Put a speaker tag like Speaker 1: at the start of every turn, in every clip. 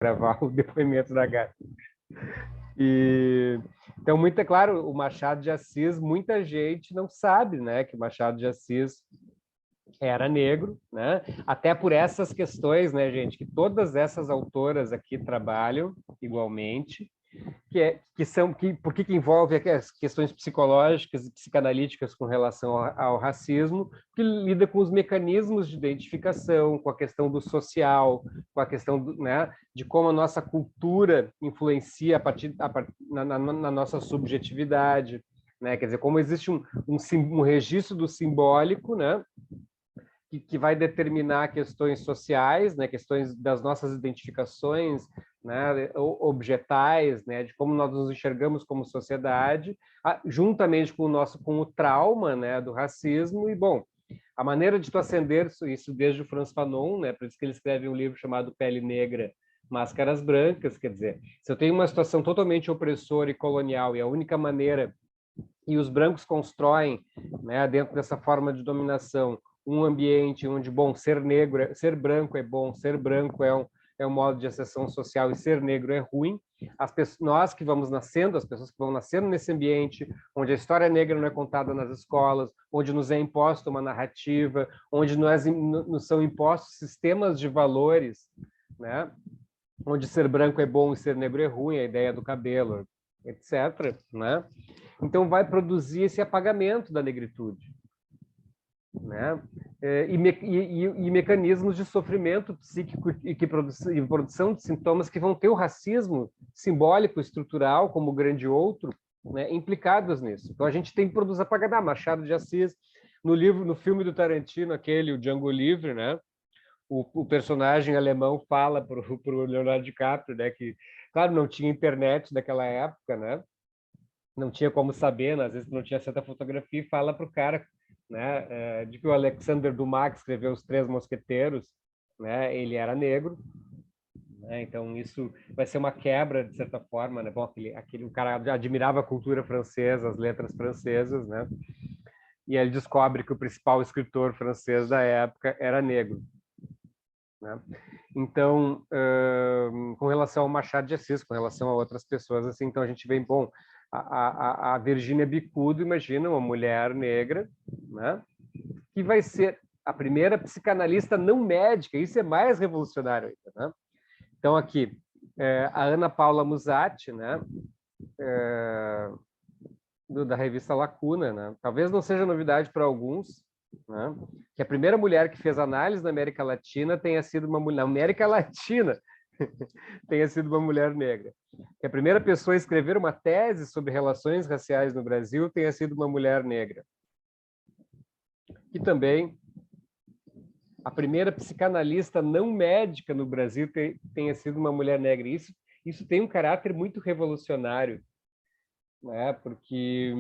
Speaker 1: gravar o depoimento da Gata. Então, muito é claro, o Machado de Assis, muita gente não sabe, né, que o Machado de Assis era negro, né? Até por essas questões, né, gente, que todas essas autoras aqui trabalham igualmente, por que envolve as questões psicológicas e psicanalíticas com relação ao racismo, que lida com os mecanismos de identificação, com a questão do social, com a questão né, de como a nossa cultura influencia na nossa subjetividade, né? Quer dizer, como existe um registro do simbólico, né? Que vai determinar questões sociais, né, questões das nossas identificações, né, objetais, né, de como nós nos enxergamos como sociedade, juntamente com o trauma, né, do racismo. E bom, a maneira de tu acender isso desde o Frantz Fanon, né, por isso que ele escreve um livro chamado Pele Negra, Máscaras Brancas. Quer dizer, se eu tenho uma situação totalmente opressora e colonial e a única maneira, e os brancos constroem, né, dentro dessa forma de dominação, um ambiente onde, bom, ser negro, ser branco é bom, ser branco é um modo de ascensão social e ser negro é ruim. Nós que vamos nascendo, as pessoas que vão nascendo nesse ambiente, onde a história negra não é contada nas escolas, onde nos é imposta uma narrativa, onde nos são impostos sistemas de valores, né? Onde ser branco é bom e ser negro é ruim, a ideia do cabelo, etc., né? Então vai produzir esse apagamento da negritude, né? E mecanismos de sofrimento psíquico e produção de sintomas que vão ter o racismo simbólico, estrutural, como o grande outro, né, implicados nisso. Então a gente tem que produzir apagar. Machado de Assis, no filme do Tarantino, aquele, o Django Livre, né? O personagem alemão fala para o Leonardo DiCaprio, né, que, claro, não tinha internet naquela época, né? Não tinha como saber, né? Às vezes não tinha certa fotografia, e fala para o cara, né, de que o Alexander Dumas, que escreveu Os Três Mosqueteiros, né, ele era negro, né? Então isso vai ser uma quebra de certa forma, né? Bom, o cara admirava a cultura francesa, as letras francesas, né? E ele descobre que o principal escritor francês da época era negro, né? Então, com relação ao Machado de Assis, com relação a outras pessoas, assim, então a gente vem, bom, a Virginia Bicudo, imagina, uma mulher negra, né, que vai ser a primeira psicanalista não médica, isso é mais revolucionário ainda, né? Então, aqui, a Ana Paula Musatti, né, da revista Lacuna, né? Talvez não seja novidade para alguns, né, que a primeira mulher que fez análise na América Latina tenha sido uma mulher, na América Latina, tenha sido uma mulher negra. Que a primeira pessoa a escrever uma tese sobre relações raciais no Brasil tenha sido uma mulher negra. E também a primeira psicanalista não médica no Brasil tenha sido uma mulher negra. Isso tem um caráter muito revolucionário, né? Porque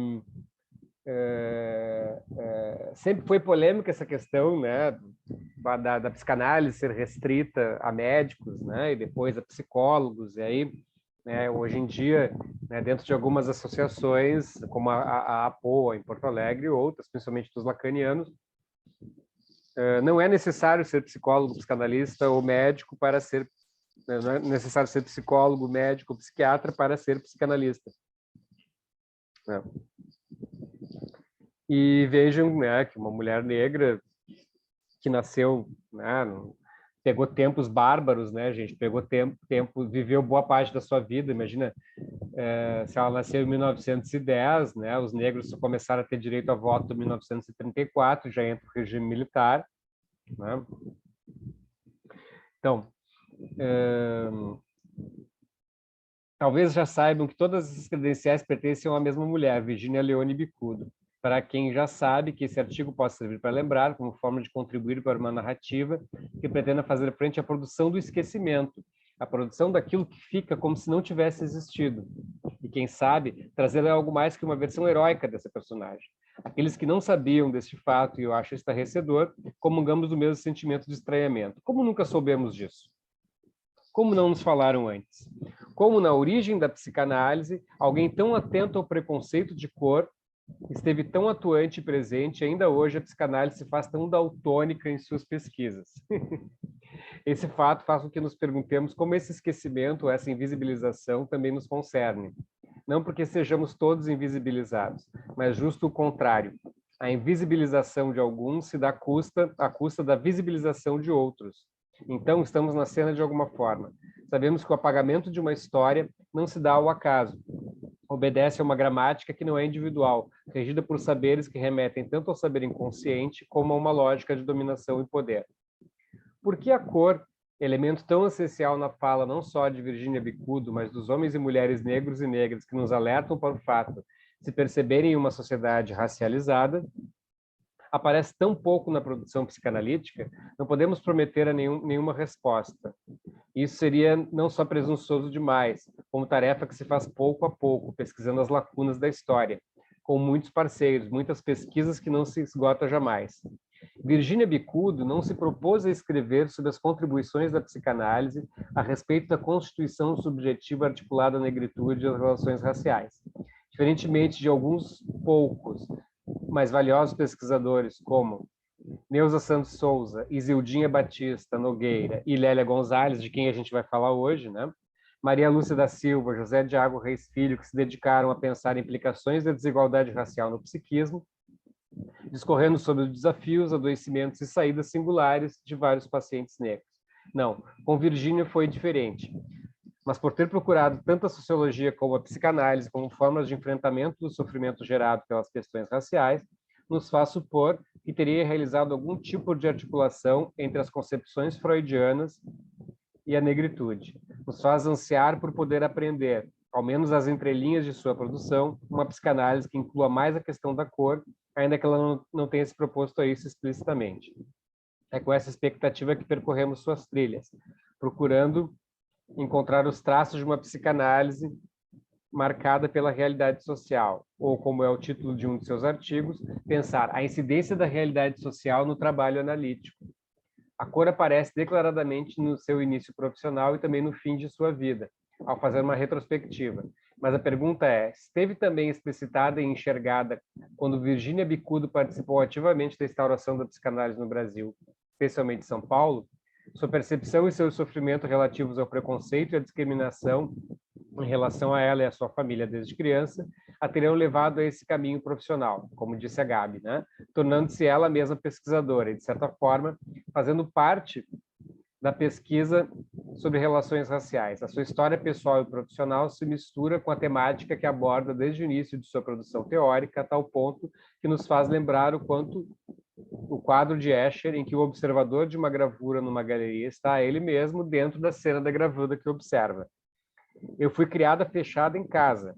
Speaker 1: sempre foi polêmica essa questão, né, da psicanálise ser restrita a médicos, né, e depois a psicólogos. E aí, né, hoje em dia, né, dentro de algumas associações, como a APOA em Porto Alegre e outras, principalmente dos lacanianos, não é necessário ser psicólogo, psicanalista ou médico para ser, não é necessário ser psicólogo, médico ou psiquiatra para ser psicanalista. É. E vejam, né, que uma mulher negra que nasceu, né, pegou tempos bárbaros, né, gente, pegou tempo, viveu boa parte da sua vida. Imagina, se ela nasceu em 1910, né, os negros só começaram a ter direito a voto em 1934, já entra o regime militar, né? Então, talvez já saibam que todas essas credenciais pertencem a uma mesma mulher, Virginia Leone Bicudo. Para quem já sabe, que esse artigo possa servir para lembrar, como forma de contribuir para uma narrativa que pretenda fazer frente à produção do esquecimento, a produção daquilo que fica como se não tivesse existido. E quem sabe, trazer algo mais que uma versão heróica dessa personagem. Aqueles que não sabiam deste fato, e eu acho estarrecedor, comungamos do mesmo sentimento de estranhamento. Como nunca soubemos disso? Como não nos falaram antes? Como na origem da psicanálise, alguém tão atento ao preconceito de cor esteve tão atuante e presente, ainda hoje a psicanálise se faz tão daltônica em suas pesquisas. Esse fato faz com que nos perguntemos como esse esquecimento, essa invisibilização também nos concerne. Não porque sejamos todos invisibilizados, mas justo o contrário. A invisibilização de alguns se dá à custa da visibilização de outros. Então, estamos na cena de alguma forma. Sabemos que o apagamento de uma história não se dá ao acaso. Obedece a uma gramática que não é individual, regida por saberes que remetem tanto ao saber inconsciente como a uma lógica de dominação e poder. Por que a cor, elemento tão essencial na fala não só de Virginia Bicudo, mas dos homens e mulheres negros e negras que nos alertam para o fato de se perceberem em uma sociedade racializada, aparece tão pouco na produção psicanalítica, não podemos prometer nenhuma resposta. Isso seria não só presunçoso demais, como tarefa que se faz pouco a pouco, pesquisando as lacunas da história, com muitos parceiros, muitas pesquisas que não se esgota jamais. Virginia Bicudo não se propôs a escrever sobre as contribuições da psicanálise a respeito da constituição subjetiva articulada à negritude e às relações raciais. Diferentemente de alguns poucos, mais valiosos pesquisadores como Neuza Santos Souza, Isildinha Batista Nogueira e Lélia Gonzalez, de quem a gente vai falar hoje, né? Maria Lúcia da Silva, José Diago Reis Filho, que se dedicaram a pensar implicações da desigualdade racial no psiquismo, discorrendo sobre os desafios, adoecimentos e saídas singulares de vários pacientes negros. Não, com Virginia foi diferente. Mas por ter procurado tanto a sociologia como a psicanálise como formas de enfrentamento do sofrimento gerado pelas questões raciais, nos faz supor que teria realizado algum tipo de articulação entre as concepções freudianas e a negritude. Nos faz ansiar por poder aprender, ao menos as entrelinhas de sua produção, uma psicanálise que inclua mais a questão da cor, ainda que ela não tenha se proposto a isso explicitamente. É com essa expectativa que percorremos suas trilhas, procurando encontrar os traços de uma psicanálise marcada pela realidade social, ou, como é o título de um de seus artigos, pensar a incidência da realidade social no trabalho analítico. A cor aparece declaradamente no seu início profissional e também no fim de sua vida, ao fazer uma retrospectiva. Mas a pergunta é, esteve também explicitada e enxergada quando Virginia Bicudo participou ativamente da instauração da psicanálise no Brasil, especialmente em São Paulo? Sua percepção e seu sofrimento relativos ao preconceito e à discriminação em relação a ela e a sua família desde criança, a teriam levado a esse caminho profissional, como disse a Gabi, né? Tornando-se ela mesma pesquisadora e, de certa forma, fazendo parte da pesquisa sobre relações raciais. A sua história pessoal e profissional se mistura com a temática que aborda desde o início de sua produção teórica, a tal ponto que nos faz lembrar o quanto o quadro de Escher, em que o observador de uma gravura numa galeria está ele mesmo dentro da cena da gravura que observa. Eu fui criada fechada em casa.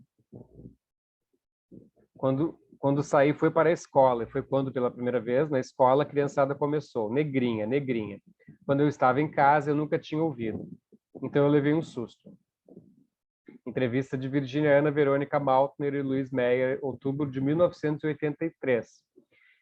Speaker 1: Quando saí, foi para a escola. E foi quando, pela primeira vez, na escola, a criançada começou. Negrinha, negrinha. Quando eu estava em casa, eu nunca tinha ouvido. Então, eu levei um susto. Entrevista de Virginia Ana Verônica Maltner e Luiz Meyer, outubro de 1983.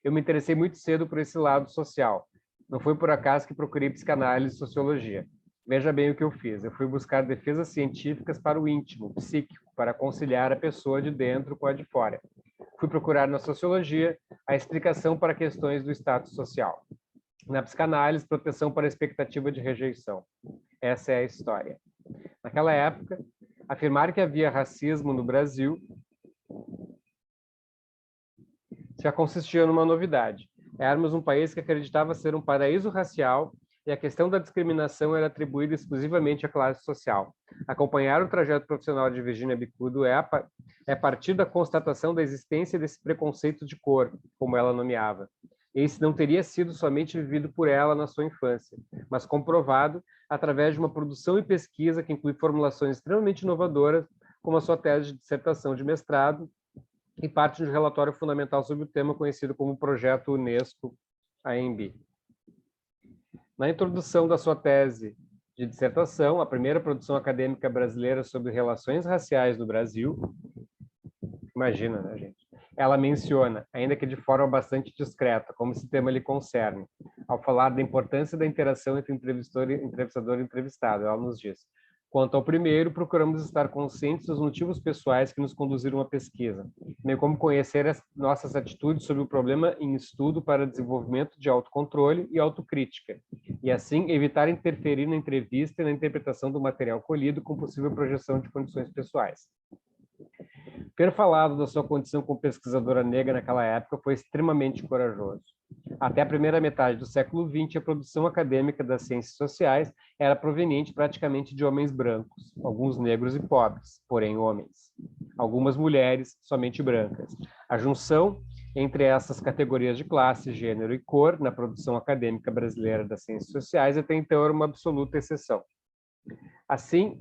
Speaker 1: Eu me interessei muito cedo por esse lado social. Não foi por acaso que procurei psicanálise e sociologia. Veja bem o que eu fiz. Eu fui buscar defesas científicas para o íntimo, psíquico, para conciliar a pessoa de dentro com a de fora. Fui procurar na sociologia a explicação para questões do status social. Na psicanálise, proteção para a expectativa de rejeição. Essa é a história. Naquela época, afirmar que havia racismo no Brasil já consistia numa novidade. Éramos um país que acreditava ser um paraíso racial e a questão da discriminação era atribuída exclusivamente à classe social. Acompanhar o trajeto profissional de Virginia Bicudo é partir da constatação da existência desse preconceito de cor, como ela nomeava. Esse não teria sido somente vivido por ela na sua infância, mas comprovado através de uma produção e pesquisa que inclui formulações extremamente inovadoras, como a sua tese de dissertação de mestrado, e parte de um relatório fundamental sobre o tema conhecido como Projeto Unesco-AMB. Na introdução da sua tese de dissertação, a primeira produção acadêmica brasileira sobre relações raciais no Brasil, imagina, né, gente? Ela menciona, ainda que de forma bastante discreta, como esse tema lhe concerne, ao falar da importância da interação entre entrevistador e entrevistado, ela nos diz: Quanto ao primeiro, procuramos estar conscientes dos motivos pessoais que nos conduziram à pesquisa, bem como conhecer as nossas atitudes sobre o problema em estudo para desenvolvimento de autocontrole e autocrítica, e assim evitar interferir na entrevista e na interpretação do material colhido com possível projeção de condições pessoais. Ter falado da sua condição como pesquisadora negra naquela época foi extremamente corajoso. Até a primeira metade do século XX, a produção acadêmica das ciências sociais era proveniente praticamente de homens brancos, alguns negros e pobres, porém homens. Algumas mulheres, somente brancas. A junção entre essas categorias de classe, gênero e cor na produção acadêmica brasileira das ciências sociais até então era uma absoluta exceção. Assim,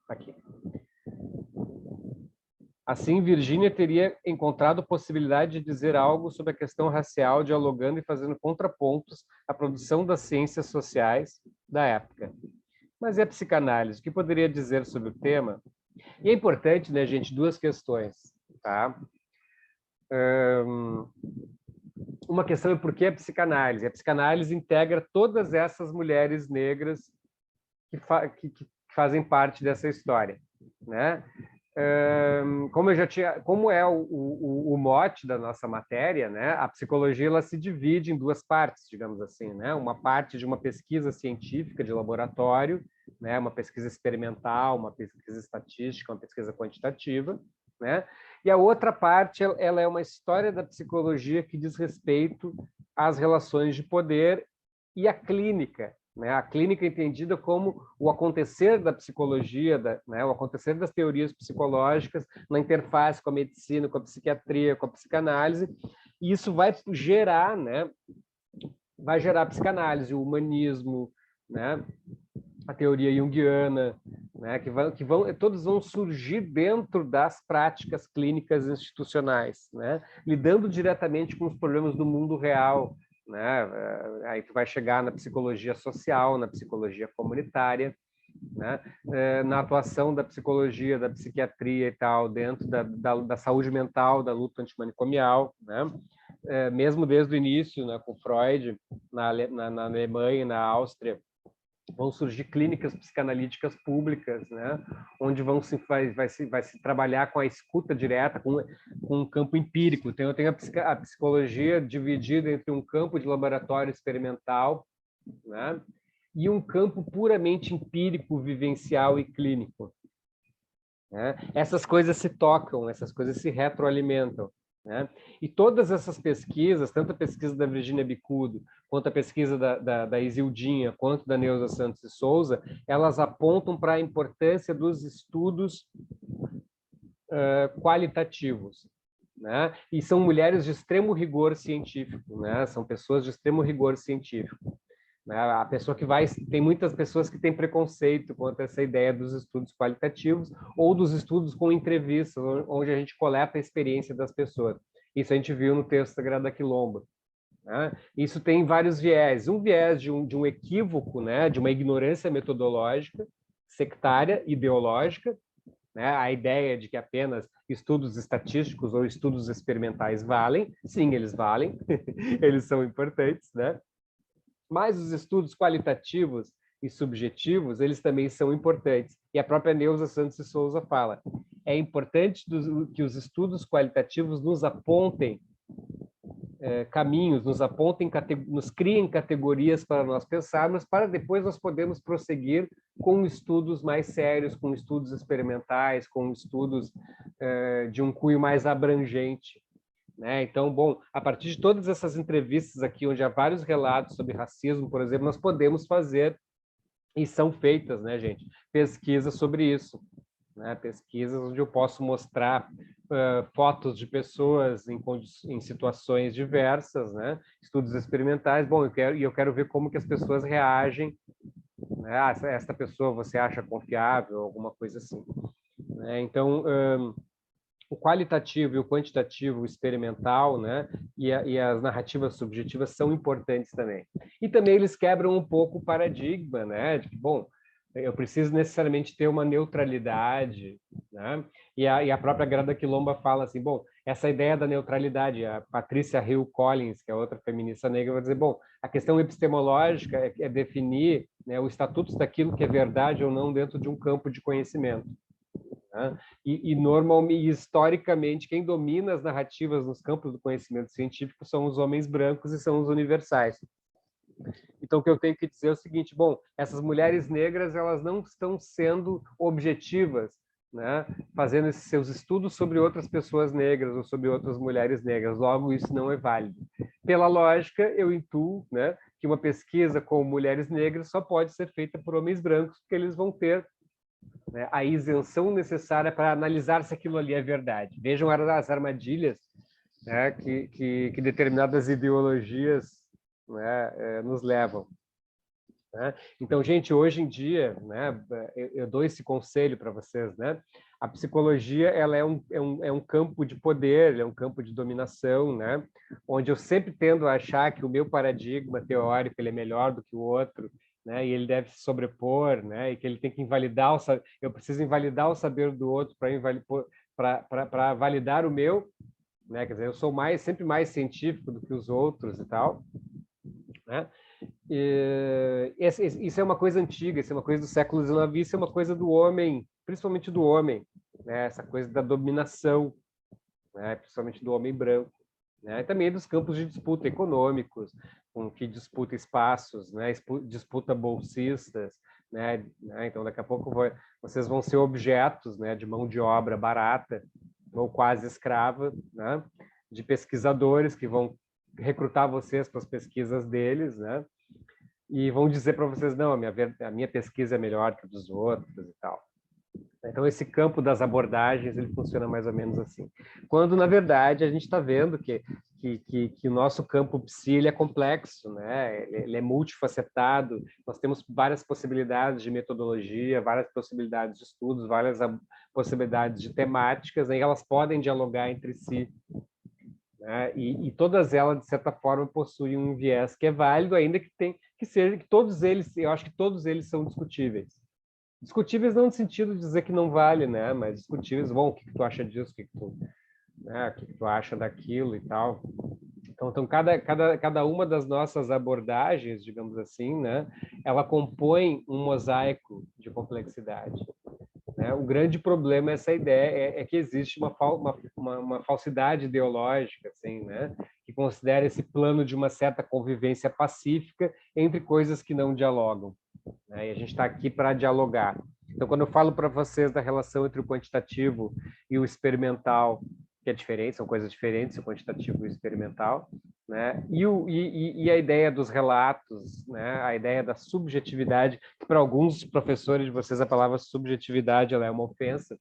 Speaker 1: aqui. Assim, Virgínia teria encontrado possibilidade de dizer algo sobre a questão racial, dialogando e fazendo contrapontos à produção das ciências sociais da época. Mas e a psicanálise? O que poderia dizer sobre o tema? E é importante, né, gente, duas questões, tá? Uma questão é por que a psicanálise? A psicanálise integra todas essas mulheres negras que fazem parte dessa história, né? Como é o mote da nossa matéria, né? A psicologia ela se divide em duas partes, digamos assim, né? Uma parte de uma pesquisa científica de laboratório, né? Uma pesquisa experimental, uma pesquisa estatística, uma pesquisa quantitativa, né? E a outra parte ela é uma história da psicologia que diz respeito às relações de poder e à clínica, né? A clínica entendida como o acontecer da psicologia, né? O acontecer das teorias psicológicas na interface com a medicina, com a psiquiatria, com a psicanálise, e isso vai gerar, né? Vai gerar a psicanálise, o humanismo, né? A teoria junguiana, né? Todos vão surgir dentro das práticas clínicas institucionais, né? Lidando diretamente com os problemas do mundo real, né? Aí tu vai chegar na psicologia social, na psicologia comunitária, né? Na atuação da psicologia, da psiquiatria e tal, dentro da saúde mental, da luta antimanicomial, né? Mesmo desde o início, né, com Freud, na Alemanha e na Áustria, vão surgir clínicas psicanalíticas públicas, né, onde vai se trabalhar com a escuta direta, com um campo empírico. Eu tenho a psicologia dividida entre um campo de laboratório experimental, né, e um campo puramente empírico, vivencial e clínico, né? Essas coisas se tocam, essas coisas se retroalimentam, né? E todas essas pesquisas, tanto a pesquisa da Virginia Bicudo, quanto a pesquisa da Isildinha, quanto da Neuza Santos de Souza, elas apontam para a importância dos estudos qualitativos, né? E são mulheres de extremo rigor científico, né? São pessoas de extremo rigor científico. A pessoa que vai... Tem muitas pessoas que têm preconceito quanto a essa ideia dos estudos qualitativos ou dos estudos com entrevistas, onde a gente coleta a experiência das pessoas. Isso a gente viu no texto Sagrada Quilomba, né? Isso tem vários viés. Um viés de um equívoco, né? De uma ignorância metodológica, sectária, ideológica, né? A ideia de que apenas estudos estatísticos ou estudos experimentais valem. Sim, eles valem. Eles são importantes, né? Mas os estudos qualitativos e subjetivos, eles também são importantes. E a própria Neuza Santos de Souza fala, é importante que os estudos qualitativos nos apontem caminhos, nos criem categorias para nós pensarmos, para depois nós podermos prosseguir com estudos mais sérios, com estudos experimentais, com estudos de um cunho mais abrangente. Né? Então, bom, a partir de todas essas entrevistas aqui, onde há vários relatos sobre racismo, por exemplo, nós podemos fazer, e são feitas, né, gente, pesquisas sobre isso, né? Pesquisas onde eu posso mostrar fotos de pessoas em situações diversas, né? Estudos experimentais. Bom, eu quero ver como que as pessoas reagem, né? Ah, essa pessoa você acha confiável, alguma coisa assim, né? Então, o qualitativo e o quantitativo experimental, né, e as narrativas subjetivas são importantes também. E também eles quebram um pouco o paradigma, né, de que, bom, eu preciso necessariamente ter uma neutralidade, né? E a própria Grada Quilomba fala assim, bom, essa ideia da neutralidade, a Patrícia Hill Collins, que é outra feminista negra, vai dizer, bom, a questão epistemológica é definir, né, o estatuto daquilo que é verdade ou não dentro de um campo de conhecimento. Né? Normalmente, historicamente, quem domina as narrativas nos campos do conhecimento científico são os homens brancos e são os universais. Então, o que eu tenho que dizer é o seguinte, bom, essas mulheres negras, elas não estão sendo objetivas, né, fazendo esses seus estudos sobre outras pessoas negras ou sobre outras mulheres negras, logo isso não é válido. Pela lógica, eu intuo, né, que uma pesquisa com mulheres negras só pode ser feita por homens brancos, porque eles vão ter, né, a isenção necessária para analisar se aquilo ali é verdade. Vejam as armadilhas, né, que determinadas ideologias, né, nos levam. Né? Então, gente, hoje em dia, né, eu dou esse conselho para vocês, né? A psicologia, ela é um campo de poder, é um campo de dominação, né? Onde eu sempre tendo a achar que o meu paradigma teórico ele é melhor do que o outro, né? E ele deve se sobrepor, né? E que ele tem que invalidar eu preciso invalidar o saber do outro para validar o meu, né? Quer dizer, eu sou sempre mais científico do que os outros e tal, né? Isso é uma coisa antiga, isso é uma coisa do século XIX, isso é uma coisa do homem, principalmente do homem, né? Essa coisa da dominação, né? Principalmente do homem branco, né? E também dos campos de disputa econômicos, com que disputa espaços, né? Disputa bolsistas, né? Então, daqui a pouco vocês vão ser objetos, né? De mão de obra barata ou quase escrava, né? De pesquisadores que vão recrutar vocês para as pesquisas deles, né? E vão dizer para vocês, não, a minha pesquisa é melhor que a dos outros e tal. Então, esse campo das abordagens, ele funciona mais ou menos assim. Quando, na verdade, a gente está vendo que o nosso campo psi ele é complexo, né? Ele é multifacetado, nós temos várias possibilidades de metodologia, várias possibilidades de estudos, várias possibilidades de temáticas, né? E elas podem dialogar entre si, né? E todas elas, de certa forma, possuem um viés que é válido, ainda que seja que todos eles, eu acho que todos eles são discutíveis. Discutíveis não no sentido de dizer que não vale, né? Mas discutíveis, bom, o que tu acha disso, o que tu acha daquilo e tal. Então cada uma das nossas abordagens, digamos assim, né? Ela compõe um mosaico de complexidade. Né? O grande problema é essa ideia é que existe uma falsidade ideológica, assim, né? Que considera esse plano de uma certa convivência pacífica entre coisas que não dialogam. Né? E a gente está aqui para dialogar. Então, quando eu falo para vocês da relação entre o quantitativo e o experimental, que é diferente, são coisas diferentes, o quantitativo e o experimental, né? E a ideia dos relatos, né? A ideia da subjetividade, que para alguns professores de vocês a palavra subjetividade ela é uma ofensa,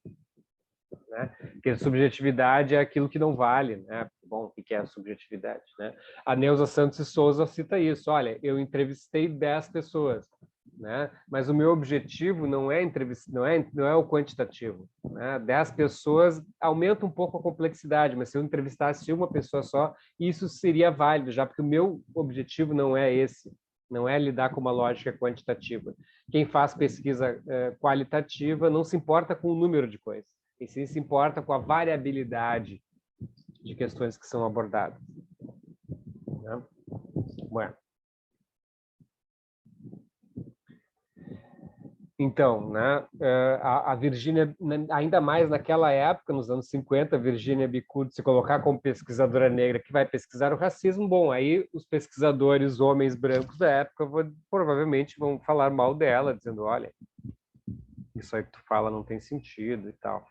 Speaker 1: né? Porque subjetividade é aquilo que não vale, né? Bom, o que é a subjetividade, né? A Neuza Santos e Souza cita isso. Olha, eu entrevistei 10 pessoas, né? Mas o meu objetivo não é entrevistar, não é o quantitativo, né? 10 pessoas aumenta um pouco a complexidade, mas se eu entrevistasse uma pessoa só, isso seria válido, já porque o meu objetivo não é esse, não é lidar com uma lógica quantitativa. Quem faz pesquisa qualitativa não se importa com o número de coisas, e sim se importa com a variabilidade de questões que são abordadas. Né? Bueno. Então, né, a Virginia, ainda mais naquela época, nos anos 50, Virginia Bicudo se colocar como pesquisadora negra que vai pesquisar o racismo, bom, aí os pesquisadores homens brancos da época provavelmente vão falar mal dela, dizendo, olha, isso aí que tu fala não tem sentido e tal.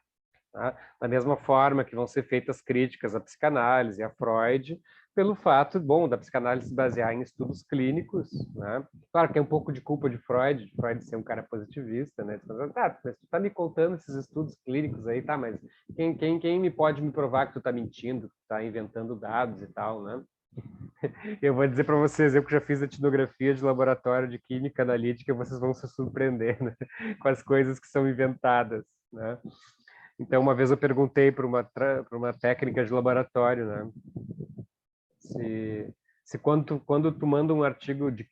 Speaker 1: Tá? Da mesma forma que vão ser feitas críticas à psicanálise, a Freud, pelo fato, bom, da psicanálise se basear em estudos clínicos, né? Claro que tem um pouco de culpa de Freud ser um cara positivista, né? Tá, mas tu tá me contando esses estudos clínicos aí, tá, mas quem me pode me provar que tu tá mentindo, que tu tá inventando dados e tal, né? Eu vou dizer para vocês, eu que já fiz etnografia de laboratório de química analítica, vocês vão se surpreender, né? Com as coisas que são inventadas, né? Então, uma vez eu perguntei para uma técnica de laboratório, né, se quando tu manda um artigo de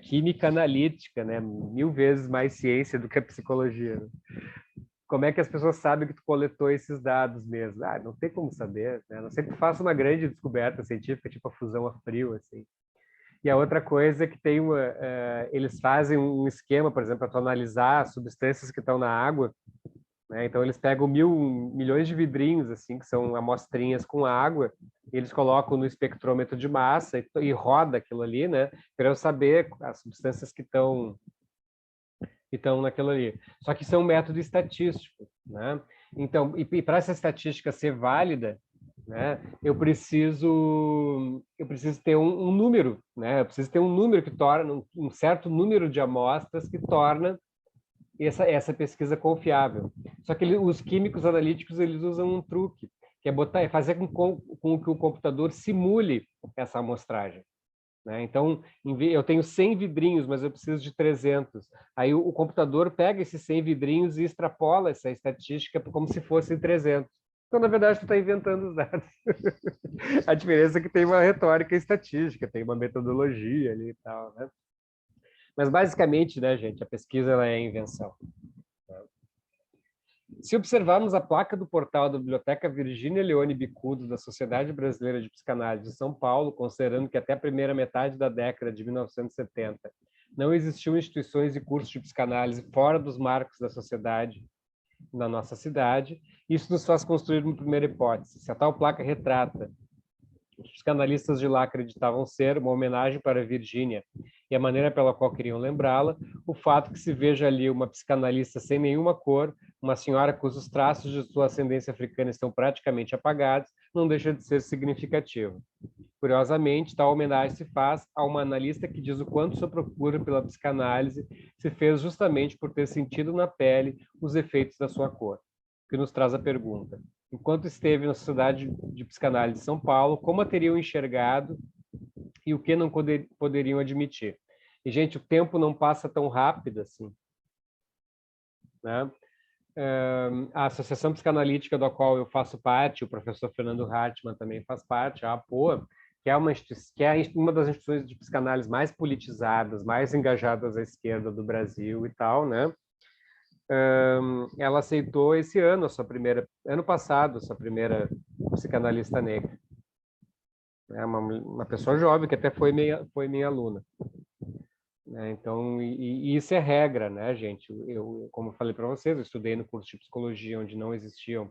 Speaker 1: química analítica, né, 1000 vezes mais ciência do que a psicologia, né? Como é que as pessoas sabem que tu coletou esses dados mesmo? Ah, não tem como saber, né? A não ser que tu faça uma grande descoberta científica, tipo a fusão a frio, assim. E a outra coisa é que eles fazem um esquema, por exemplo, para tu analisar as substâncias que estão na água, né? Então eles pegam milhões de vidrinhos, assim, que são amostrinhas com água, e eles colocam no espectrômetro de massa e roda aquilo ali, né? Para eu saber as substâncias que estão naquilo ali. Só que isso é um método estatístico, né? Então, e para essa estatística ser válida, né, eu preciso ter um número, né? Eu preciso ter um número que torna um certo número de amostras que torna essa pesquisa confiável. Só que os químicos analíticos eles usam um truque, que é fazer com que o computador simule essa amostragem, né? Então, eu tenho 100 vidrinhos, mas eu preciso de 300. Aí o computador pega esses 100 vidrinhos e extrapola essa estatística como se fossem 300. Então, na verdade, tu está inventando os dados. A diferença é que tem uma retórica estatística, tem uma metodologia ali e tal, né? Mas, basicamente, né, gente, a pesquisa ela é invenção. Se observarmos a placa do portal da Biblioteca Virgínia Leone Bicudo da Sociedade Brasileira de Psicanálise de São Paulo, considerando que até a primeira metade da década de 1970 não existiam instituições e cursos de psicanálise fora dos marcos da sociedade na nossa cidade, isso nos faz construir uma primeira hipótese. Se a tal placa retrata os psicanalistas de lá acreditavam ser uma homenagem para Virgínia e a maneira pela qual queriam lembrá-la, o fato que se veja ali uma psicanalista sem nenhuma cor, uma senhora cujos traços de sua ascendência africana estão praticamente apagados, não deixa de ser significativo. Curiosamente, tal homenagem se faz a uma analista que diz o quanto sua procura pela psicanálise se fez justamente por ter sentido na pele os efeitos da sua cor, o que nos traz a pergunta: enquanto esteve na Sociedade de Psicanálise de São Paulo, como a teriam enxergado e o que não poderiam admitir? E, gente, o tempo não passa tão rápido assim, né? A Associação Psicanalítica da qual eu faço parte, o professor Fernando Hartmann também faz parte, a APOA, que é uma das instituições de psicanálise mais politizadas, mais engajadas à esquerda do Brasil e tal, né? Ela aceitou esse ano ano passado, a sua primeira psicanalista negra. É uma pessoa jovem que até foi minha aluna. Então, e isso é regra, né, gente? Como eu falei para vocês, eu estudei no curso de psicologia onde não existiam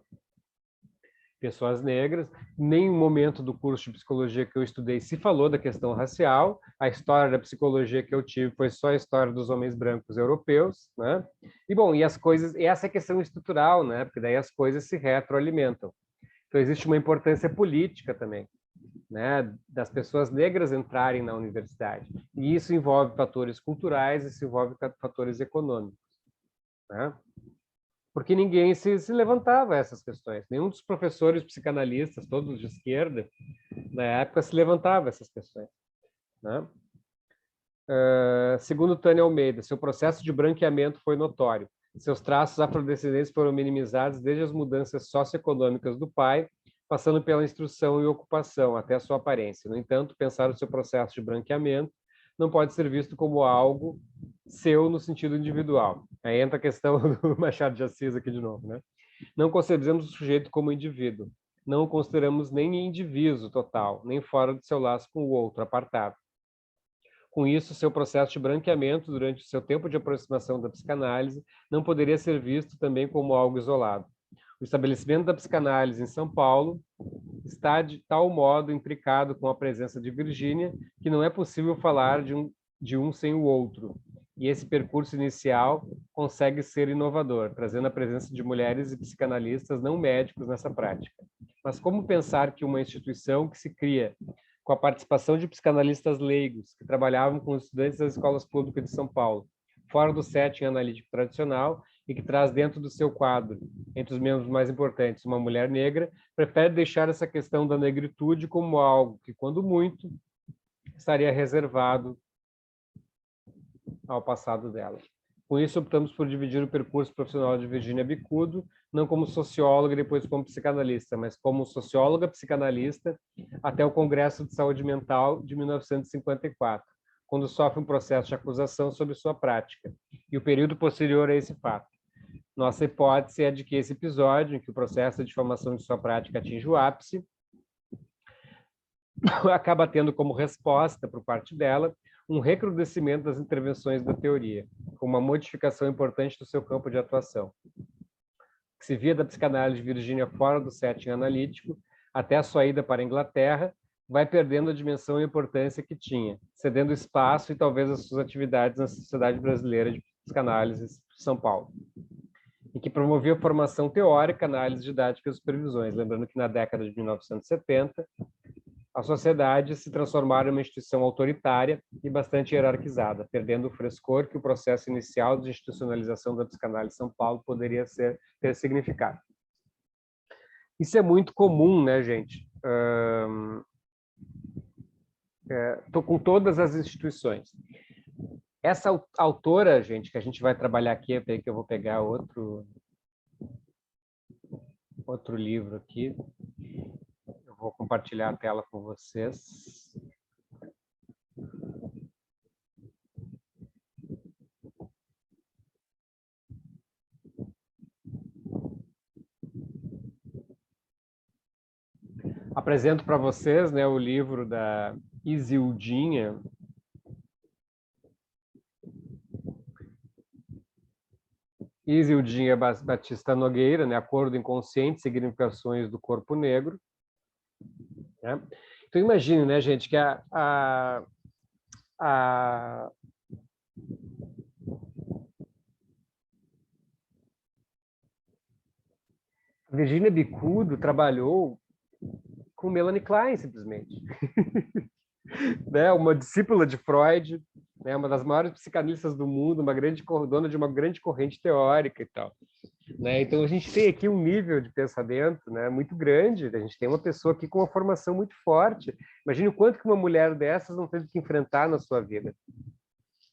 Speaker 1: pessoas negras. Em nenhum momento do curso de psicologia que eu estudei se falou da questão racial. A história da psicologia que eu tive foi só a história dos homens brancos europeus, né? E bom, e essa é a questão estrutural, né? Porque daí as coisas se retroalimentam. Então existe uma importância política também, né, das pessoas negras entrarem na universidade. E isso envolve fatores culturais, isso envolve fatores econômicos, né? Porque ninguém se levantava a essas questões. Nenhum dos professores psicanalistas, todos de esquerda, na época, se levantava a essas questões, né? Segundo Tânia Almeida, seu processo de branqueamento foi notório. Seus traços afrodescendentes foram minimizados desde as mudanças socioeconômicas do pai, passando pela instrução e ocupação, até a sua aparência. No entanto, pensar o seu processo de branqueamento não pode ser visto como algo seu no sentido individual. Aí entra a questão do Machado de Assis aqui de novo, né? Não concebemos o sujeito como indivíduo. Não o consideramos nem indivíduo total, nem fora do seu laço com o outro, apartado. Com isso, seu processo de branqueamento durante o seu tempo de aproximação da psicanálise não poderia ser visto também como algo isolado. O estabelecimento da psicanálise em São Paulo está de tal modo intricado com a presença de Virgínia que não é possível falar de um sem o outro. E esse percurso inicial consegue ser inovador, trazendo a presença de mulheres e psicanalistas não médicos nessa prática. Mas como pensar que uma instituição que se cria com a participação de psicanalistas leigos que trabalhavam com os estudantes das escolas públicas de São Paulo, fora do setting analítico tradicional, e que traz dentro do seu quadro, entre os membros mais importantes, uma mulher negra, prefere deixar essa questão da negritude como algo que, quando muito, estaria reservado ao passado dela. Com isso, optamos por dividir o percurso profissional de Virginia Bicudo, não como socióloga e depois como psicanalista, mas como socióloga psicanalista até o Congresso de Saúde Mental de 1954, quando sofre um processo de acusação sobre sua prática, e o período posterior a esse fato. Nossa hipótese é de que esse episódio, em que o processo de difamação de sua prática atinge o ápice, acaba tendo como resposta, por parte dela, um recrudescimento das intervenções da teoria, com uma modificação importante do seu campo de atuação, que se via da psicanálise de Virginia fora do setting analítico, até a sua ida para a Inglaterra, vai perdendo a dimensão e importância que tinha, cedendo espaço e talvez as suas atividades na Sociedade Brasileira de Psicanálise de São Paulo, e que promovia formação teórica, análise didática e supervisões. Lembrando que na década de 1970, a sociedade se transformara em uma instituição autoritária e bastante hierarquizada, perdendo o frescor que o processo inicial de institucionalização da psicanálise em São Paulo poderia ter significado. Isso é muito comum, né, gente? Com todas as instituições. Essa autora, gente, que a gente vai trabalhar aqui, que eu vou pegar outro livro aqui. Vou compartilhar a tela com vocês. Apresento para vocês, né, o livro da Isildinha. Isildinha Batista Nogueira, né, Acordo Inconsciente, Significações do Corpo Negro. Né? Então, imagine, né, gente, que a Virginia Bicudo trabalhou com Melanie Klein, simplesmente. Né? Uma discípula de Freud, né? Uma das maiores psicanalistas do mundo, dona de uma grande corrente teórica e tal. Né? Então, a gente tem aqui um nível de pensamento, né, muito grande. A gente tem uma pessoa aqui com uma formação muito forte. Imagine o quanto que uma mulher dessas não teve que enfrentar na sua vida.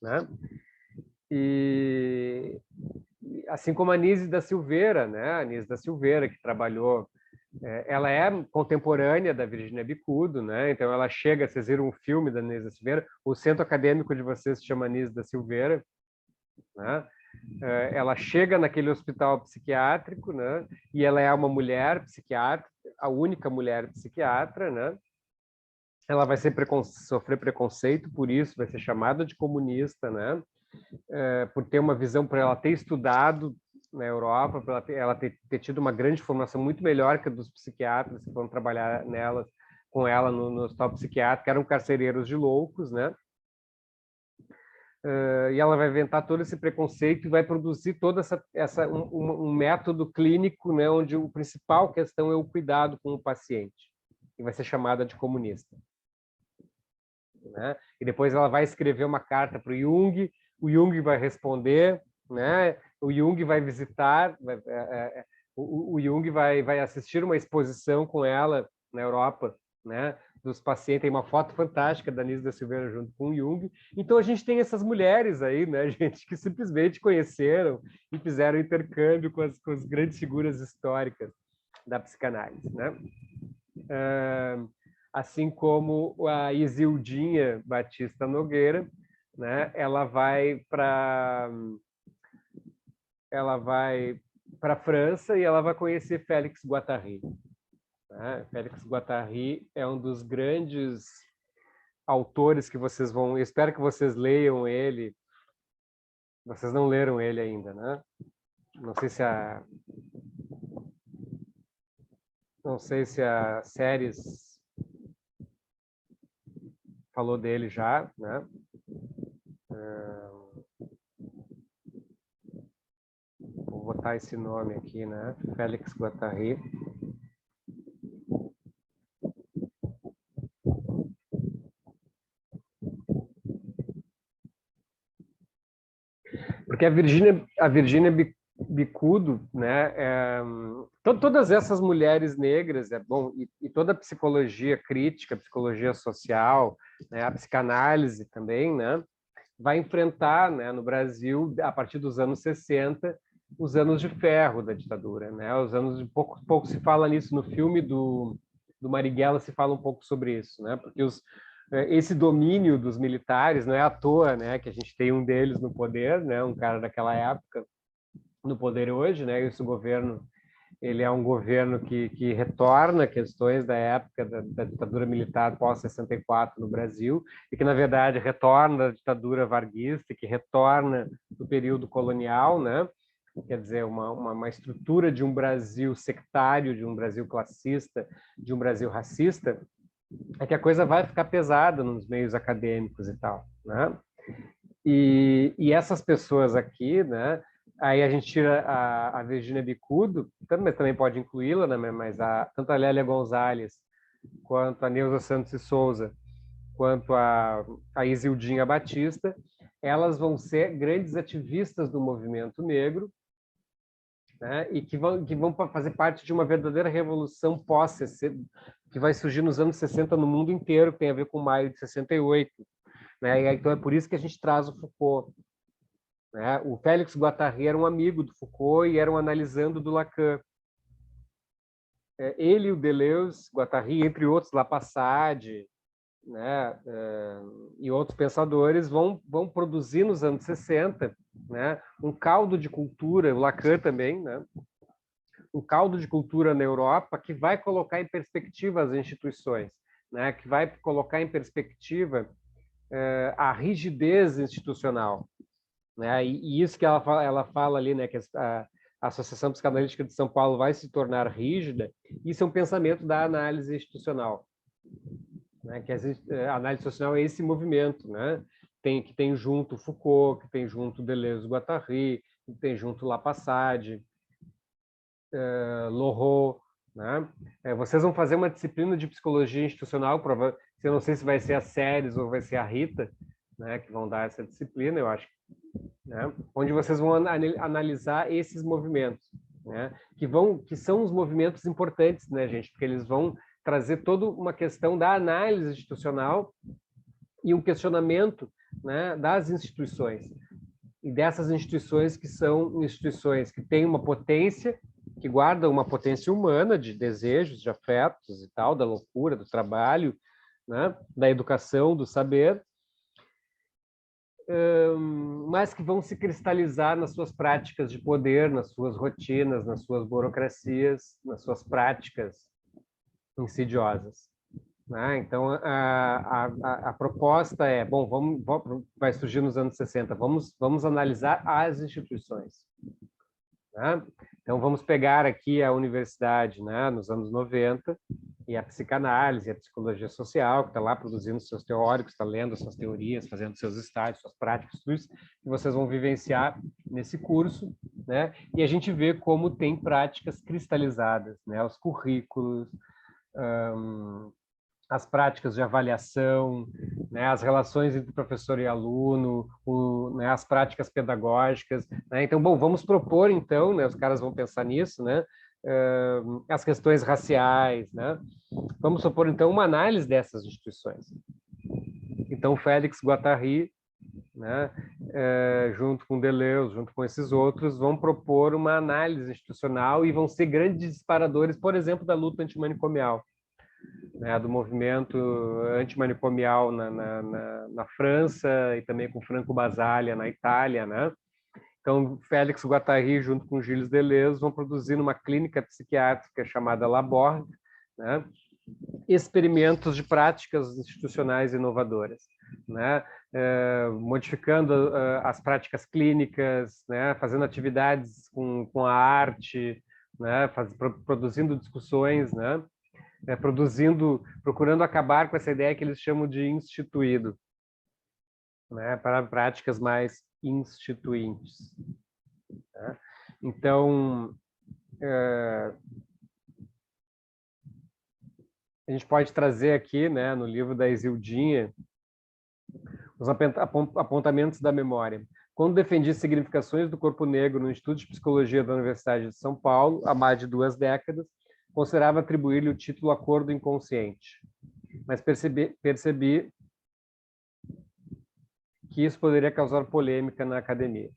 Speaker 1: Né? E assim como a Anísia da Silveira, né? A Anísia da Silveira, que trabalhou... ela é contemporânea da Virginia Bicudo, né? Então, ela chega... Vocês viram um filme da Anísia da Silveira? O centro acadêmico de vocês se chama Anísia da Silveira. Né? Ela chega naquele hospital psiquiátrico, né? E ela é uma mulher psiquiatra, a única mulher psiquiatra, né? Ela vai sofrer preconceito por isso, vai ser chamada de comunista, né? Por ter uma visão, por ela ter estudado na Europa, por ela ter tido uma grande formação muito melhor que a dos psiquiatras que vão trabalhar com ela no hospital psiquiátrico, que eram carcereiros de loucos, né? E ela vai inventar todo esse preconceito e vai produzir todo um método clínico, né, onde a principal questão é o cuidado com o paciente, e vai ser chamada de comunista. Né? E depois ela vai escrever uma carta para o Jung vai responder, né? O Jung vai visitar, o Jung vai assistir uma exposição com ela na Europa, né? Dos pacientes, tem uma foto fantástica da Anísia da Silveira junto com o Jung. Então, a gente tem essas mulheres aí, né, gente, que simplesmente conheceram e fizeram intercâmbio com as grandes figuras históricas da psicanálise, né? Assim como a Isildinha Batista Nogueira, né, ela vai para a França e ela vai conhecer Félix Guattari. Félix Guattari é um dos grandes autores que vocês vão... Eu espero que vocês leiam ele. Vocês não leram ele ainda, né? Não sei se a Séries falou dele já, né? Vou botar esse nome aqui, né? Félix Guattari. Porque a Virginia Bicudo, né, todas essas mulheres negras, e toda a psicologia crítica, a psicologia social, né, a psicanálise também, né, vai enfrentar, né, no Brasil, a partir dos anos 60, os anos de ferro da ditadura, né? Os anos de pouco se fala nisso no filme do Marighella, se fala um pouco sobre isso, né? Porque esse domínio dos militares não é à toa, né, que a gente tem um deles no poder, né, um cara daquela época no poder hoje, né? Esse governo, ele é um governo que retorna questões da época da ditadura militar pós-64 no Brasil, e que, na verdade, retorna da ditadura varguista, que retorna do período colonial, né? Quer dizer, uma estrutura de um Brasil sectário, de um Brasil classista, de um Brasil racista, é que a coisa vai ficar pesada nos meios acadêmicos e tal, né? E essas pessoas aqui, né? Aí a gente tira a Virginia Bicudo, também pode incluí-la, né? Mas tanto a Lélia Gonzalez, quanto a Neuza Santos e Souza, quanto a Isildinha Batista, elas vão ser grandes ativistas do movimento negro, né? E que vão fazer parte de uma verdadeira revolução pós-60, que vai surgir nos anos 60 no mundo inteiro, que tem a ver com maio de 68. Né? Então é por isso que a gente traz o Foucault. Né? O Félix Guattari era um amigo do Foucault e era um analisando do Lacan. Ele e o Deleuze, Guattari, entre outros, Lapassade, né, e outros pensadores vão produzir nos anos 60, né, um caldo de cultura, o Lacan também, né, um caldo de cultura na Europa que vai colocar em perspectiva as instituições, né, que vai colocar em perspectiva a rigidez institucional, né, e isso que ela fala ali, né, que a Associação Psicanalítica de São Paulo vai se tornar rígida, isso é um pensamento da análise institucional. Né, que a análise social é esse movimento, né? Que tem junto Foucault, que tem junto Deleuze, Guattari, que tem junto Lapassade, Lorot, né? Vocês vão fazer uma disciplina de psicologia institucional, eu não sei se vai ser a Séries ou vai ser a Rita, né, que vão dar essa disciplina, eu acho, né? Onde vocês vão analisar esses movimentos, né? Que são os movimentos importantes, né, gente? Porque eles vão trazer toda uma questão da análise institucional e um questionamento, né, das instituições. E dessas instituições que são instituições que têm uma potência, que guardam uma potência humana de desejos, de afetos e tal, da loucura, do trabalho, né, da educação, do saber, mas que vão se cristalizar nas suas práticas de poder, nas suas rotinas, nas suas burocracias, nas suas práticas insidiosas. Né? Então, a proposta é, bom, vai surgir nos anos 60, vamos analisar as instituições. Né? Então, vamos pegar aqui a universidade, né, nos anos 90, e a psicanálise, a psicologia social, que está lá produzindo seus teóricos, está lendo suas teorias, fazendo seus estágios, suas práticas, tudo isso que vocês vão vivenciar nesse curso, né? E a gente vê como tem práticas cristalizadas, né? Os currículos, as práticas de avaliação, né, as relações entre professor e aluno, né, as práticas pedagógicas. Né? Então, bom, vamos propor, então, né, os caras vão pensar nisso, né, as questões raciais, né? Vamos propor, então, uma análise dessas instituições. Então, Félix Guattari, né, junto com Deleuze, junto com esses outros, vão propor uma análise institucional e vão ser grandes disparadores, por exemplo, da luta antimanicomial. Né, do movimento antimanicomial na França e também com Franco Basaglia na Itália, né? Então, Félix Guattari, junto com Gilles Deleuze, vão produzir numa clínica psiquiátrica chamada Laborg, né, experimentos de práticas institucionais inovadoras, né, modificando as práticas clínicas, né, fazendo atividades com a arte, né, produzindo discussões, né, procurando acabar com essa ideia que eles chamam de instituído, né, para práticas mais instituintes. Né? Então, a gente pode trazer aqui, né, no livro da Isildinha, os apontamentos da memória. Quando defendi significações do corpo negro no Instituto de Psicologia da Universidade de São Paulo, há mais de 2 décadas, considerava atribuir-lhe o título Acordo Inconsciente. Mas percebi que isso poderia causar polêmica na academia.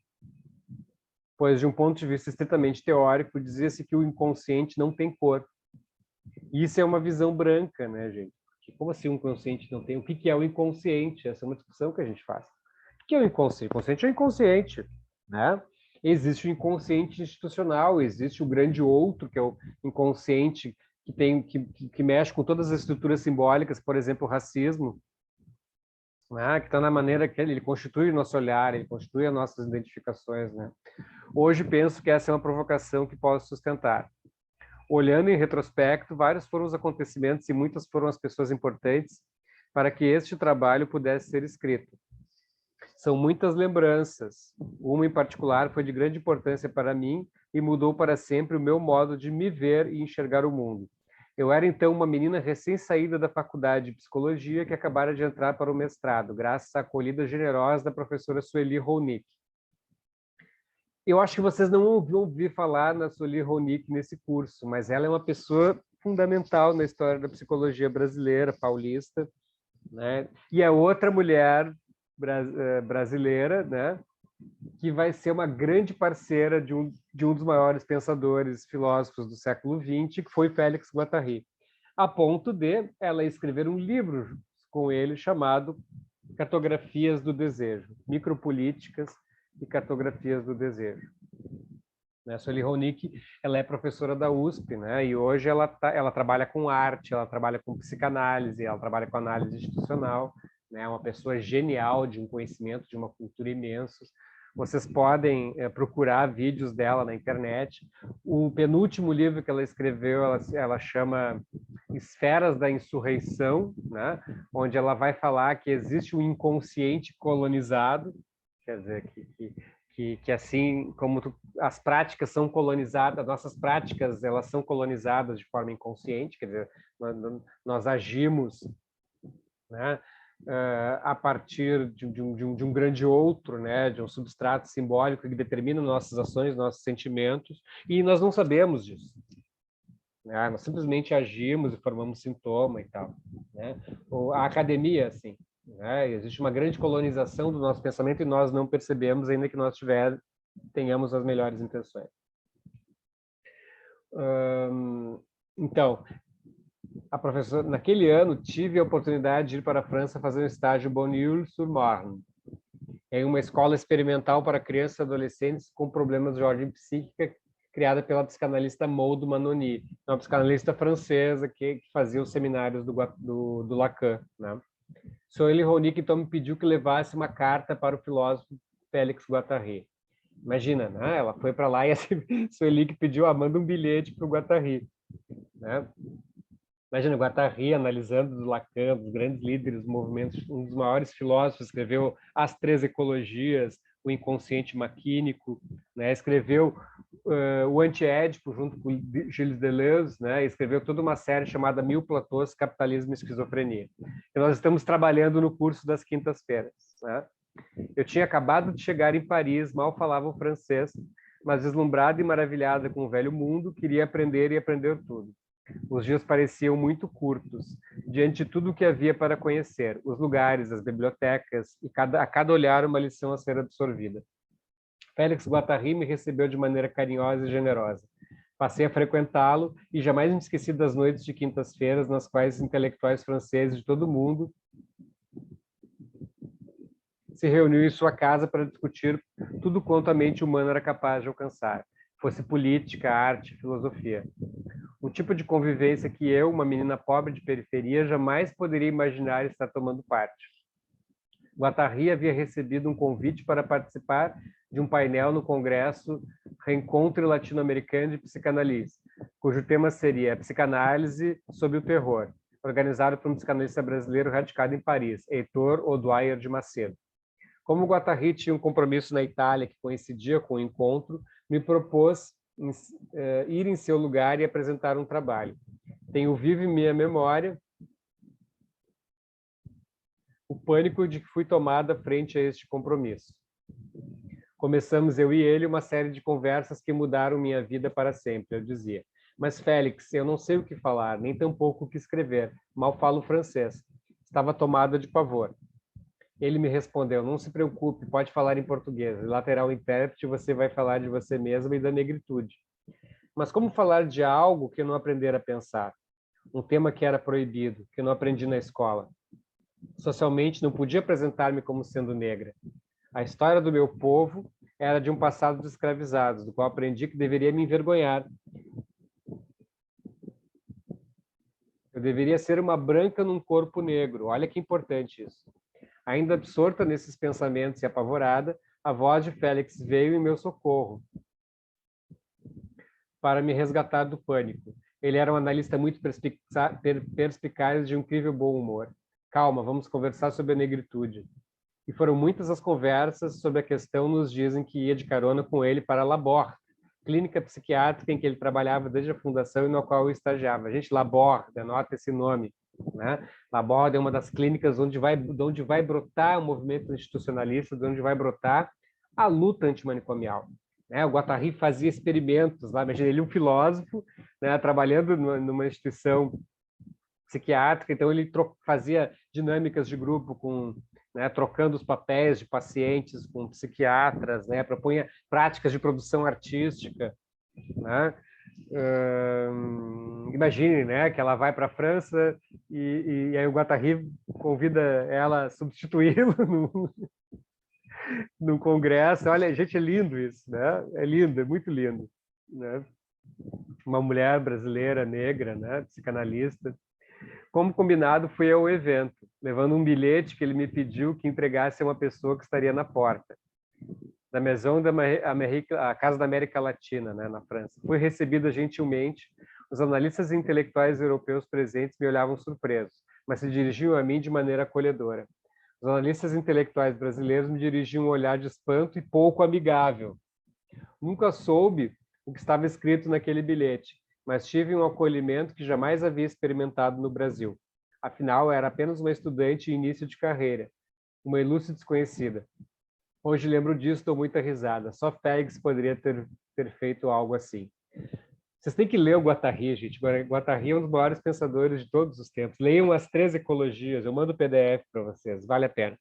Speaker 1: Pois, de um ponto de vista estritamente teórico, dizia-se que o inconsciente não tem cor. E isso é uma visão branca, né, gente? Porque como assim o inconsciente não tem? O que é o inconsciente? Essa é uma discussão que a gente faz. O que é o inconsciente? O inconsciente é o inconsciente, né? Existe o inconsciente institucional, existe o grande outro, que é o inconsciente que mexe com todas as estruturas simbólicas, por exemplo, o racismo, né? Que está na maneira que ele constitui o nosso olhar, ele constitui as nossas identificações, né? Hoje penso que essa é uma provocação que posso sustentar. Olhando em retrospecto, vários foram os acontecimentos e muitas foram as pessoas importantes para que este trabalho pudesse ser escrito. São muitas lembranças. Uma em particular foi de grande importância para mim e mudou para sempre o meu modo de me ver e enxergar o mundo. Eu era então uma menina recém-saída da faculdade de psicologia que acabara de entrar para o mestrado, graças à acolhida generosa da professora Sueli Ronick. Eu acho que vocês não ouviram falar na Sueli Ronick nesse curso, mas ela é uma pessoa fundamental na história da psicologia brasileira, paulista, né? E é outra mulher brasileira, né? Que vai ser uma grande parceira de um dos maiores pensadores, filósofos do século XX, que foi Félix Guattari, a ponto de ela escrever um livro com ele chamado Cartografias do Desejo, Micropolíticas e Cartografias do Desejo. A Sueli Ronick, ela é professora da USP, né? E hoje ela trabalha com arte, ela trabalha com psicanálise, ela trabalha com análise institucional, né? É uma pessoa genial, de um conhecimento, de uma cultura imensos. Vocês podem procurar vídeos dela na internet. O penúltimo livro que ela escreveu, ela chama Esferas da Insurreição, né? Onde ela vai falar que existe um inconsciente colonizado, quer dizer, que assim como as práticas são colonizadas, nossas práticas elas são colonizadas de forma inconsciente, quer dizer, nós agimos, né, a partir de um grande outro, né, de um substrato simbólico que determina nossas ações, nossos sentimentos, e nós não sabemos disso. Né? Nós simplesmente agimos e formamos sintoma e tal. Né? A academia, assim, né? Existe uma grande colonização do nosso pensamento e nós não percebemos, ainda que nós tenhamos as melhores intenções. Então, a professora, naquele ano, tive a oportunidade de ir para a França fazer um estágio Bonneuil-sur-Marne, em uma escola experimental para crianças e adolescentes com problemas de ordem psíquica, criada pela psicanalista Maud Manoni, uma psicanalista francesa que fazia os seminários do Lacan. Né? Sueli Ronick, então, me pediu que levasse uma carta para o filósofo Félix Guattari. Imagina, né? Ela foi para lá e a Sueli que pediu, manda um bilhete para o Guattari. Né? Imagina, o Guattari analisando do Lacan, dos grandes líderes do movimento, um dos maiores filósofos, escreveu As Três Ecologias, O Inconsciente Maquínico, né? Escreveu o Anti-Édipo, junto com Gilles Deleuze, né? Escreveu toda uma série chamada Mil Platôs, Capitalismo e Esquizofrenia. E nós estamos trabalhando no curso das quintas-feiras. Né? Eu tinha acabado de chegar em Paris, mal falava o francês, mas deslumbrada e maravilhada com o velho mundo, queria aprender e aprender tudo. Os dias pareciam muito curtos, diante de tudo o que havia para conhecer, os lugares, as bibliotecas, e a cada olhar uma lição a ser absorvida. Félix Guattari me recebeu de maneira carinhosa e generosa. Passei a frequentá-lo e jamais me esqueci das noites de quintas-feiras nas quais intelectuais franceses de todo o mundo se reuniam em sua casa para discutir tudo quanto a mente humana era capaz de alcançar, fosse política, arte, filosofia. Um tipo de convivência que eu, uma menina pobre de periferia, jamais poderia imaginar estar tomando parte. Guattari havia recebido um convite para participar de um painel no Congresso Reencontro Latino-Americano de Psicanálise, cujo tema seria Psicanálise sob o Terror, organizado por um psicanalista brasileiro radicado em Paris, Heitor O'Dwyer de Macedo. Como Guattari tinha um compromisso na Itália que coincidia com o encontro, me propôs ir em seu lugar e apresentar um trabalho. Tenho vivo em minha memória o pânico de que fui tomada frente a este compromisso. Começamos, eu e ele, uma série de conversas que mudaram minha vida para sempre, eu dizia. Mas, Félix, eu não sei o que falar, nem tampouco o que escrever. Mal falo francês. Estava tomada de pavor. Ele me respondeu: não se preocupe, pode falar em português. Lateral intérprete, você vai falar de você mesma e da negritude. Mas como falar de algo que eu não aprender a pensar? Um tema que era proibido, que eu não aprendi na escola. Socialmente, não podia apresentar-me como sendo negra. A história do meu povo era de um passado de escravizados, do qual aprendi que deveria me envergonhar. Eu deveria ser uma branca num corpo negro. Olha que importante isso. Ainda absorta nesses pensamentos e apavorada, a voz de Félix veio em meu socorro para me resgatar do pânico. Ele era um analista muito perspicaz de um incrível bom humor. Calma, vamos conversar sobre a negritude. E foram muitas as conversas sobre a questão nos dias em que ia de carona com ele para Labor, clínica psiquiátrica em que ele trabalhava desde a fundação e no qual eu estagiava. Gente, Labor, denota esse nome. Né? Labor é uma das clínicas de onde vai brotar o movimento institucionalista, de onde vai brotar a luta antimanicomial. Né? O Guattari fazia experimentos lá, imagina ele um filósofo, né, trabalhando numa instituição psiquiátrica, então ele fazia dinâmicas de grupo com, né, trocando os papéis de pacientes com psiquiatras, né, propunha práticas de produção artística, né? Imagine, né, que ela vai para a França e aí o Guattari convida ela a substituí-lo no congresso. Olha, gente, é lindo isso, né? É lindo, é muito lindo, né? Uma mulher brasileira negra, né, psicanalista. Como combinado, fui ao evento, levando um bilhete que ele me pediu que entregasse a uma pessoa que estaria na porta, da Maison da América, a Casa da América Latina, né, na França. Fui recebida gentilmente. Os analistas intelectuais europeus presentes me olhavam surpresos, mas se dirigiam a mim de maneira acolhedora. Os analistas intelectuais brasileiros me dirigiam um olhar de espanto e pouco amigável. Nunca soube o que estava escrito naquele bilhete, mas tive um acolhimento que jamais havia experimentado no Brasil. Afinal, era apenas uma estudante em início de carreira, uma ilustre desconhecida. Hoje lembro disso, dou muita risada. Só Félix poderia ter feito algo assim. Vocês têm que ler o Guattari, gente. Guattari é um dos maiores pensadores de todos os tempos. Leiam as 3 ecologias, eu mando o PDF para vocês, vale a pena.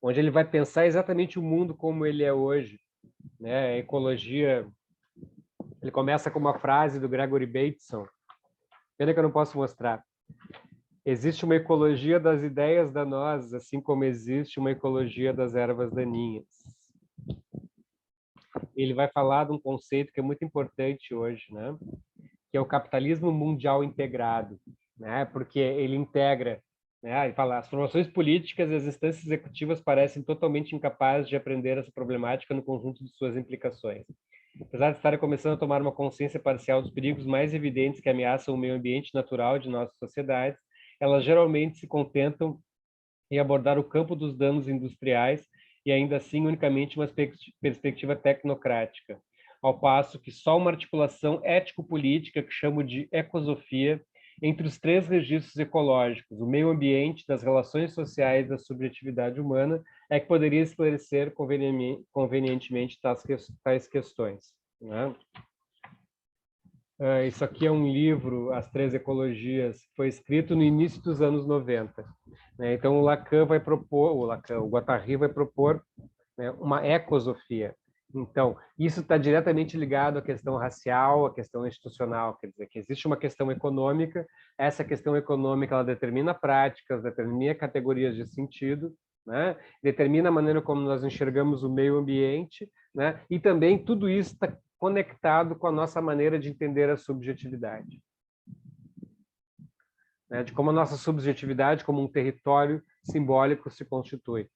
Speaker 1: Onde ele vai pensar exatamente o mundo como ele é hoje. Né? A ecologia. Ele começa com uma frase do Gregory Bateson. Pena que eu não posso mostrar. Existe uma ecologia das ideias danosas, assim como existe uma ecologia das ervas daninhas. Ele vai falar de um conceito que é muito importante hoje, né? Que é o capitalismo mundial integrado, né? Porque ele integra, né? Ele fala, as formações políticas e as instâncias executivas parecem totalmente incapazes de aprender essa problemática no conjunto de suas implicações. Apesar de estarem começando a tomar uma consciência parcial dos perigos mais evidentes que ameaçam o meio ambiente natural de nossas sociedades, elas geralmente se contentam em abordar o campo dos danos industriais e ainda assim unicamente uma perspectiva tecnocrática, ao passo que só uma articulação ético-política, que chamo de ecosofia, entre os 3 registros ecológicos, o meio ambiente, das relações sociais e da subjetividade humana, é que poderia esclarecer convenientemente tais questões. Né? Isso aqui é um livro, As 3 Ecologias, que foi escrito no início dos anos 90. Né? Então, o Guattari vai propor, né, uma ecosofia. Então, isso está diretamente ligado à questão racial, à questão institucional, quer dizer, que existe uma questão econômica, essa questão econômica ela determina práticas, determina categorias de sentido, né? Determina a maneira como nós enxergamos o meio ambiente, né? E também tudo isso está conectado com a nossa maneira de entender a subjetividade. Né? De como a nossa subjetividade, como um território simbólico, se constitui.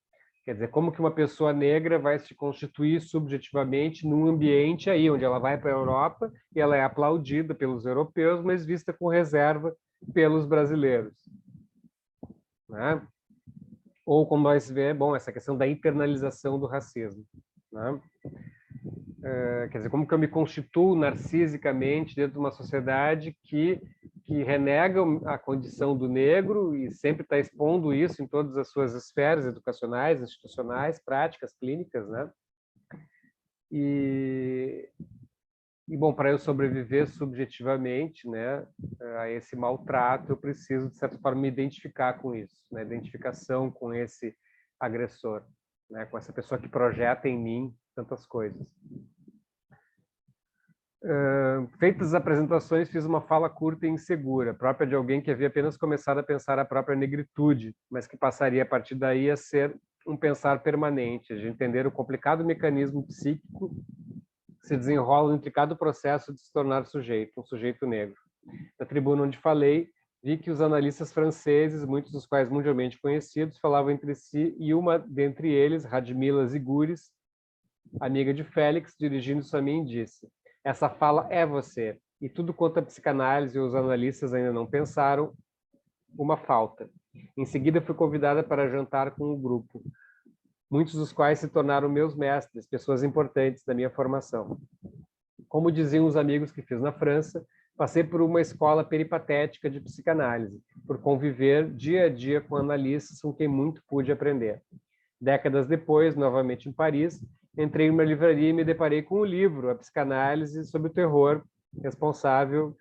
Speaker 1: Quer dizer, como que uma pessoa negra vai se constituir subjetivamente num ambiente aí, onde ela vai para a Europa e ela é aplaudida pelos europeus, mas vista com reserva pelos brasileiros. Né? Ou como nós vemos, bom, essa questão da internalização do racismo. Né? Quer dizer, como que eu me constituo narcisicamente dentro de uma sociedade que renega a condição do negro e sempre está expondo isso em todas as suas esferas educacionais, institucionais, práticas, clínicas, né? E bom, para eu sobreviver subjetivamente, né, a esse maltrato, eu preciso, de certa forma, me identificar com isso, né? Identificação com esse agressor, né? Com essa pessoa que projeta em mim tantas coisas. Feitas as apresentações, fiz uma fala curta e insegura, própria de alguém que havia apenas começado a pensar a própria negritude, mas que passaria a partir daí a ser um pensar permanente, de entender o complicado mecanismo psíquico que se desenrola no intricado processo de se tornar sujeito, um sujeito negro. Na tribuna onde falei, vi que os analistas franceses, muitos dos quais mundialmente conhecidos, falavam entre si, e uma dentre eles, Radmila Ziguris, amiga de Félix, dirigindo-se a mim, disse: essa fala é você, e tudo quanto a psicanálise e os analistas ainda não pensaram, uma falta. Em seguida, fui convidada para jantar com o grupo, muitos dos quais se tornaram meus mestres, pessoas importantes da minha formação. Como diziam os amigos que fiz na França, passei por uma escola peripatética de psicanálise, por conviver dia a dia com analistas com quem muito pude aprender. Décadas depois, novamente em Paris, entrei em uma livraria e me deparei com um livro, A Psicanálise sobre o Terror Responsável,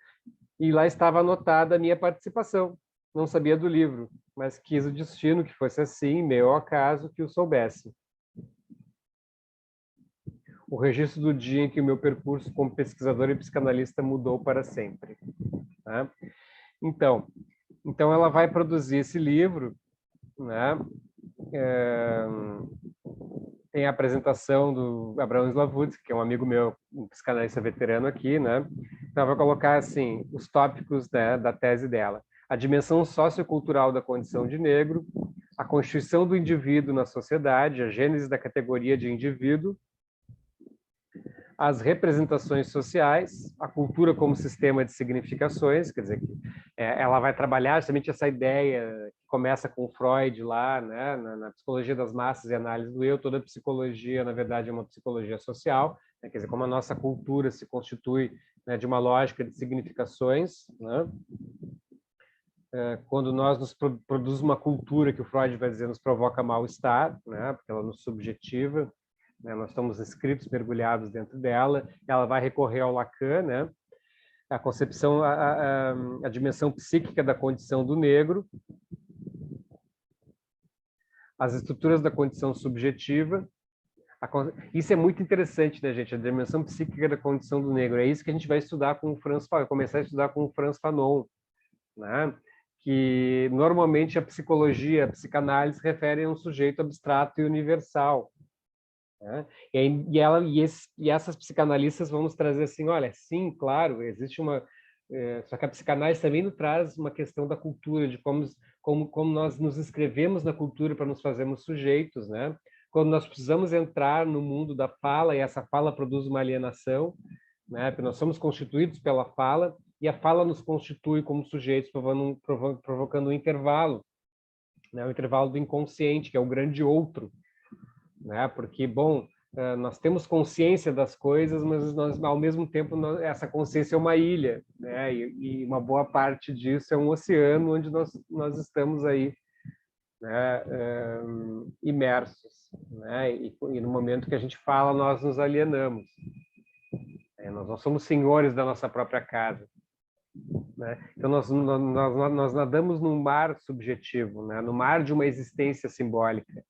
Speaker 1: e lá estava anotada a minha participação. Não sabia do livro, mas quis o destino que fosse assim, meio ao acaso, que o soubesse. O registro do dia em que o meu percurso como pesquisador e psicanalista mudou para sempre. Tá? Então ela vai produzir esse livro, né? Tem a apresentação do Abraão Slavutsky, que é um amigo meu, um psicanalista veterano aqui, né? Então, vai colocar, assim, os tópicos, né, da tese dela. A dimensão sociocultural da condição de negro, a constituição do indivíduo na sociedade, a gênese da categoria de indivíduo, as representações sociais, a cultura como sistema de significações, quer dizer, ela vai trabalhar justamente essa ideia que começa com Freud lá, né, na psicologia das massas e análise do eu. Toda psicologia, na verdade, é uma psicologia social, né, quer dizer, como a nossa cultura se constitui, né, de uma lógica de significações, né? Quando nós nos produzimos uma cultura que o Freud vai dizer nos provoca mal-estar, né, porque ela nos subjetiva, né, nós estamos inscritos, mergulhados dentro dela, ela vai recorrer ao Lacan, né, a concepção, a dimensão psíquica da condição do negro, as estruturas da condição subjetiva. Isso é muito interessante, né, gente? A dimensão psíquica da condição do negro. É isso que a gente vai estudar com o Frantz Fanon, começar a estudar com o Frantz Fanon, né? Que normalmente a psicologia, a psicanálise refere a um sujeito abstrato e universal. Né? E essas psicanalistas vão nos trazer assim, olha, sim, claro, existe uma... só que a psicanálise também nos traz uma questão da cultura, de como nós nos inscrevemos na cultura para nos fazermos sujeitos, né? Quando nós precisamos entrar no mundo da fala, e essa fala produz uma alienação, né? Porque nós somos constituídos pela fala, e a fala nos constitui como sujeitos, provocando um intervalo, né? O intervalo do inconsciente, que é o grande outro, né? Porque, bom, nós temos consciência das coisas, mas nós, ao mesmo tempo, essa consciência é uma ilha, né? E uma boa parte disso é um oceano onde nós estamos aí, né? Imersos, né? E no momento que a gente fala, nós nos alienamos. Nós não somos senhores da nossa própria casa, né? Então nós nadamos num mar subjetivo, né? No mar de uma existência simbólica,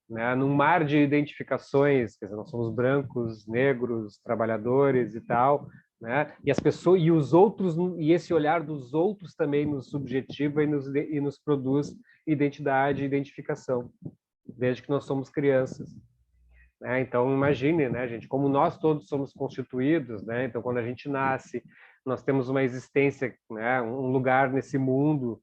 Speaker 1: né? Num mar de identificações, quer dizer, nós somos brancos, negros, trabalhadores e tal, né? E as pessoas e os outros, e esse olhar dos outros também nos subjetiva e nos produz identidade e identificação, desde que nós somos crianças, né? Então imagine, né, gente, como nós todos somos constituídos, né? Então quando a gente nasce, nós temos uma existência, né, um lugar nesse mundo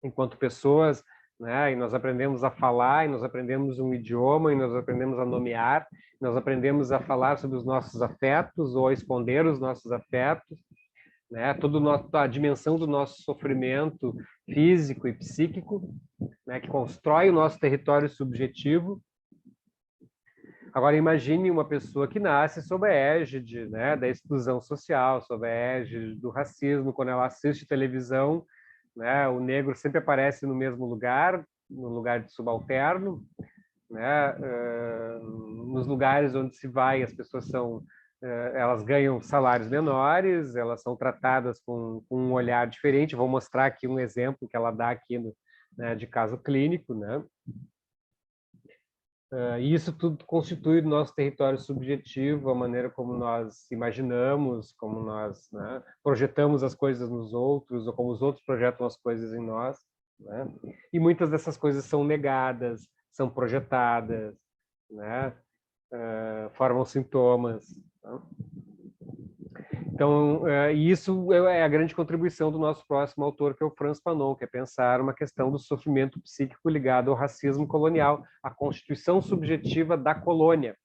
Speaker 1: enquanto pessoas, né? E nós aprendemos a falar, e nós aprendemos um idioma, e nós aprendemos a nomear, nós aprendemos a falar sobre os nossos afetos ou a esconder os nossos afetos, né? A dimensão do nosso sofrimento físico e psíquico, né, que constrói o nosso território subjetivo. Agora imagine uma pessoa que nasce sob a égide, né, da exclusão social, sob a égide do racismo, quando ela assiste televisão, né, o negro sempre aparece no mesmo lugar, no lugar de subalterno, né, nos lugares onde se vai, as pessoas elas ganham salários menores, elas são tratadas com um olhar diferente. Vou mostrar aqui um exemplo que ela dá aqui né, de caso clínico, né? E isso tudo constitui o nosso território subjetivo, a maneira como nós imaginamos, como nós, né, projetamos as coisas nos outros, ou como os outros projetam as coisas em nós, né? E muitas dessas coisas são negadas, são projetadas, né? Formam sintomas. Né? Então, isso é a grande contribuição do nosso próximo autor, que é o Franz Fanon, que é pensar uma questão do sofrimento psíquico ligado ao racismo colonial, a constituição subjetiva da colônia.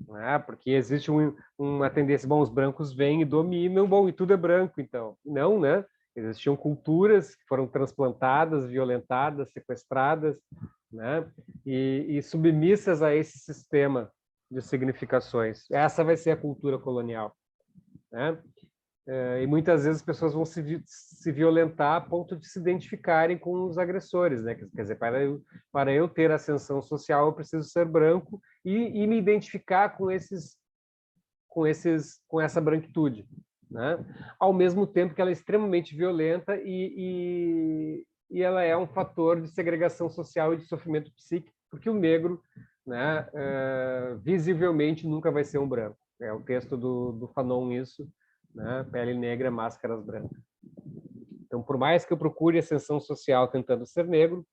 Speaker 1: Né? Porque existe uma tendência, bom, os brancos vêm e dominam, bom, e tudo é branco, então. Não, né? Existiam culturas que foram transplantadas, violentadas, sequestradas, né? E submissas a esse sistema de significações. Essa vai ser a cultura colonial. Né? E muitas vezes as pessoas vão se violentar a ponto de se identificarem com os agressores, né? Quer dizer, para eu ter ascensão social, eu preciso ser branco e me identificar com essa branquitude, né? Ao mesmo tempo que ela é extremamente violenta e ela é um fator de segregação social e de sofrimento psíquico, porque o negro, né, visivelmente nunca vai ser um branco. É o texto do Fanon isso, né? Pele negra, máscaras brancas. Então, por mais que eu procure ascensão social tentando ser negro,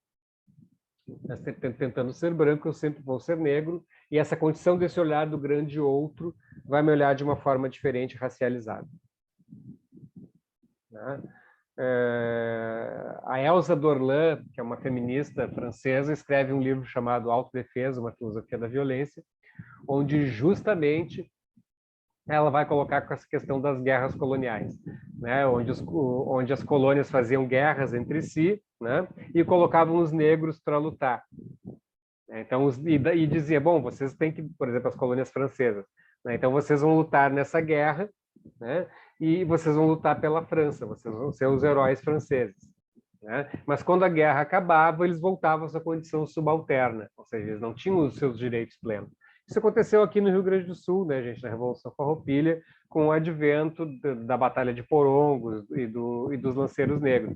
Speaker 1: tentando ser branco, eu sempre vou ser negro, e essa condição desse olhar do grande outro vai me olhar de uma forma diferente, racializada. Né? A Elsa Dorlan, que é uma feminista francesa, escreve um livro chamado Autodefesa, uma filosofia da violência, onde justamente ela vai colocar com essa questão das guerras coloniais, né? Onde as colônias faziam guerras entre si, né? E colocavam os negros para lutar. Então, e dizia, bom, vocês têm que, por exemplo, as colônias francesas, né? Então vocês vão lutar nessa guerra, né? E vocês vão lutar pela França, vocês vão ser os heróis franceses. Né? Mas quando a guerra acabava, eles voltavam à sua condição subalterna, ou seja, eles não tinham os seus direitos plenos. Isso aconteceu aqui no Rio Grande do Sul, né, gente, na Revolução Farroupilha, com o advento da Batalha de Porongos e dos lanceiros negros.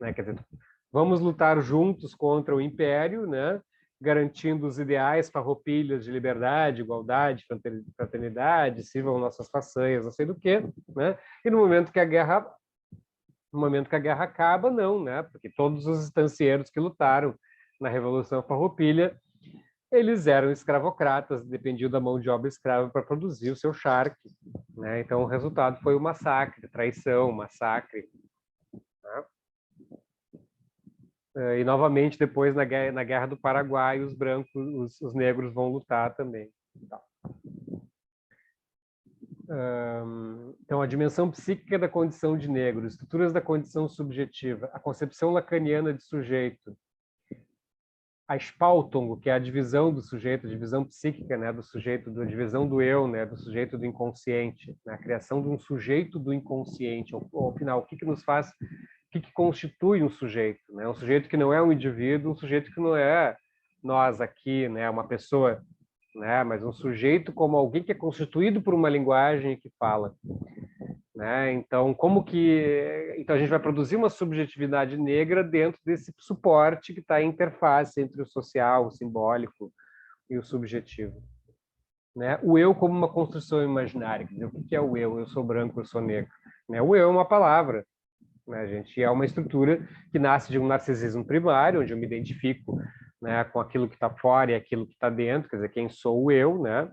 Speaker 1: Né? Quer dizer, vamos lutar juntos contra o Império, né? Garantindo os ideais farroupilhas de liberdade, igualdade, fraternidade, sirvam nossas façanhas, não sei do quê. Né? E no momento que a guerra acaba, não, né? Porque todos os estancieiros que lutaram na Revolução Farroupilha, eles eram escravocratas, dependiam da mão de obra escrava para produzir o seu charque, né? Então o resultado foi o massacre, traição, massacre. Né? E novamente depois na Guerra do Paraguai, os brancos, os negros vão lutar também. Então, a dimensão psíquica da condição de negro, estruturas da condição subjetiva, a concepção lacaniana de sujeito, a Spaltung, que é a divisão do sujeito, a divisão psíquica, né, do sujeito, a divisão do eu, né, do sujeito do inconsciente, né, a criação de um sujeito do inconsciente. Ao final, o que nos faz, o que constitui um sujeito? Né? Um sujeito que não é um indivíduo, um sujeito que não é nós aqui, né, uma pessoa, né, mas um sujeito como alguém que é constituído por uma linguagem que fala. Né? Então, então a gente vai produzir uma subjetividade negra dentro desse suporte que está em interface entre o social, o simbólico e o subjetivo. Né? O eu como uma construção imaginária. Quer dizer, o que é o eu? Eu sou branco, eu sou negro. Né? O eu é uma palavra. Né, gente? É uma estrutura que nasce de um narcisismo primário, onde eu me identifico, né, com aquilo que está fora e aquilo que está dentro, quer dizer, quem sou o eu, né?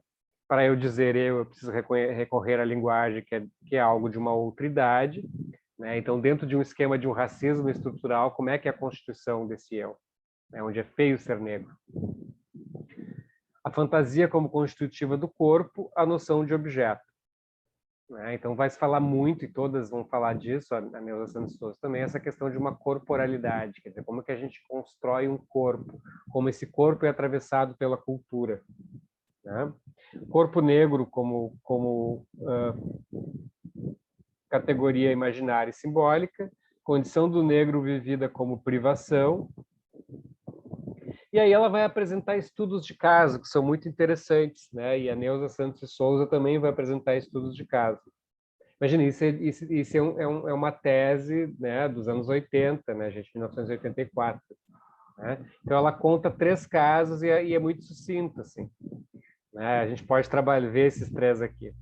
Speaker 1: Para eu dizer eu preciso recorrer à linguagem que é algo de uma outra idade. Né? Então, dentro de um esquema de um racismo estrutural, como é que é a constituição desse eu? Né? Onde é feio ser negro. A fantasia como constitutiva do corpo, a noção de objeto. Né? Então, vai se falar muito, e todas vão falar disso, a Neuza Santos Souza também, essa questão de uma corporalidade, quer dizer, como que a gente constrói um corpo, como esse corpo é atravessado pela cultura. Né? Corpo negro como categoria imaginária e simbólica, condição do negro vivida como privação, e aí ela vai apresentar estudos de caso, que são muito interessantes, né? E a Neuza Santos de Souza também vai apresentar estudos de caso. Imagina, isso é uma tese, né, dos anos 80, né, gente, 1984. né? Então, ela conta 3 casos e é muito sucinta, assim, né? A gente pode ver esses 3 aqui.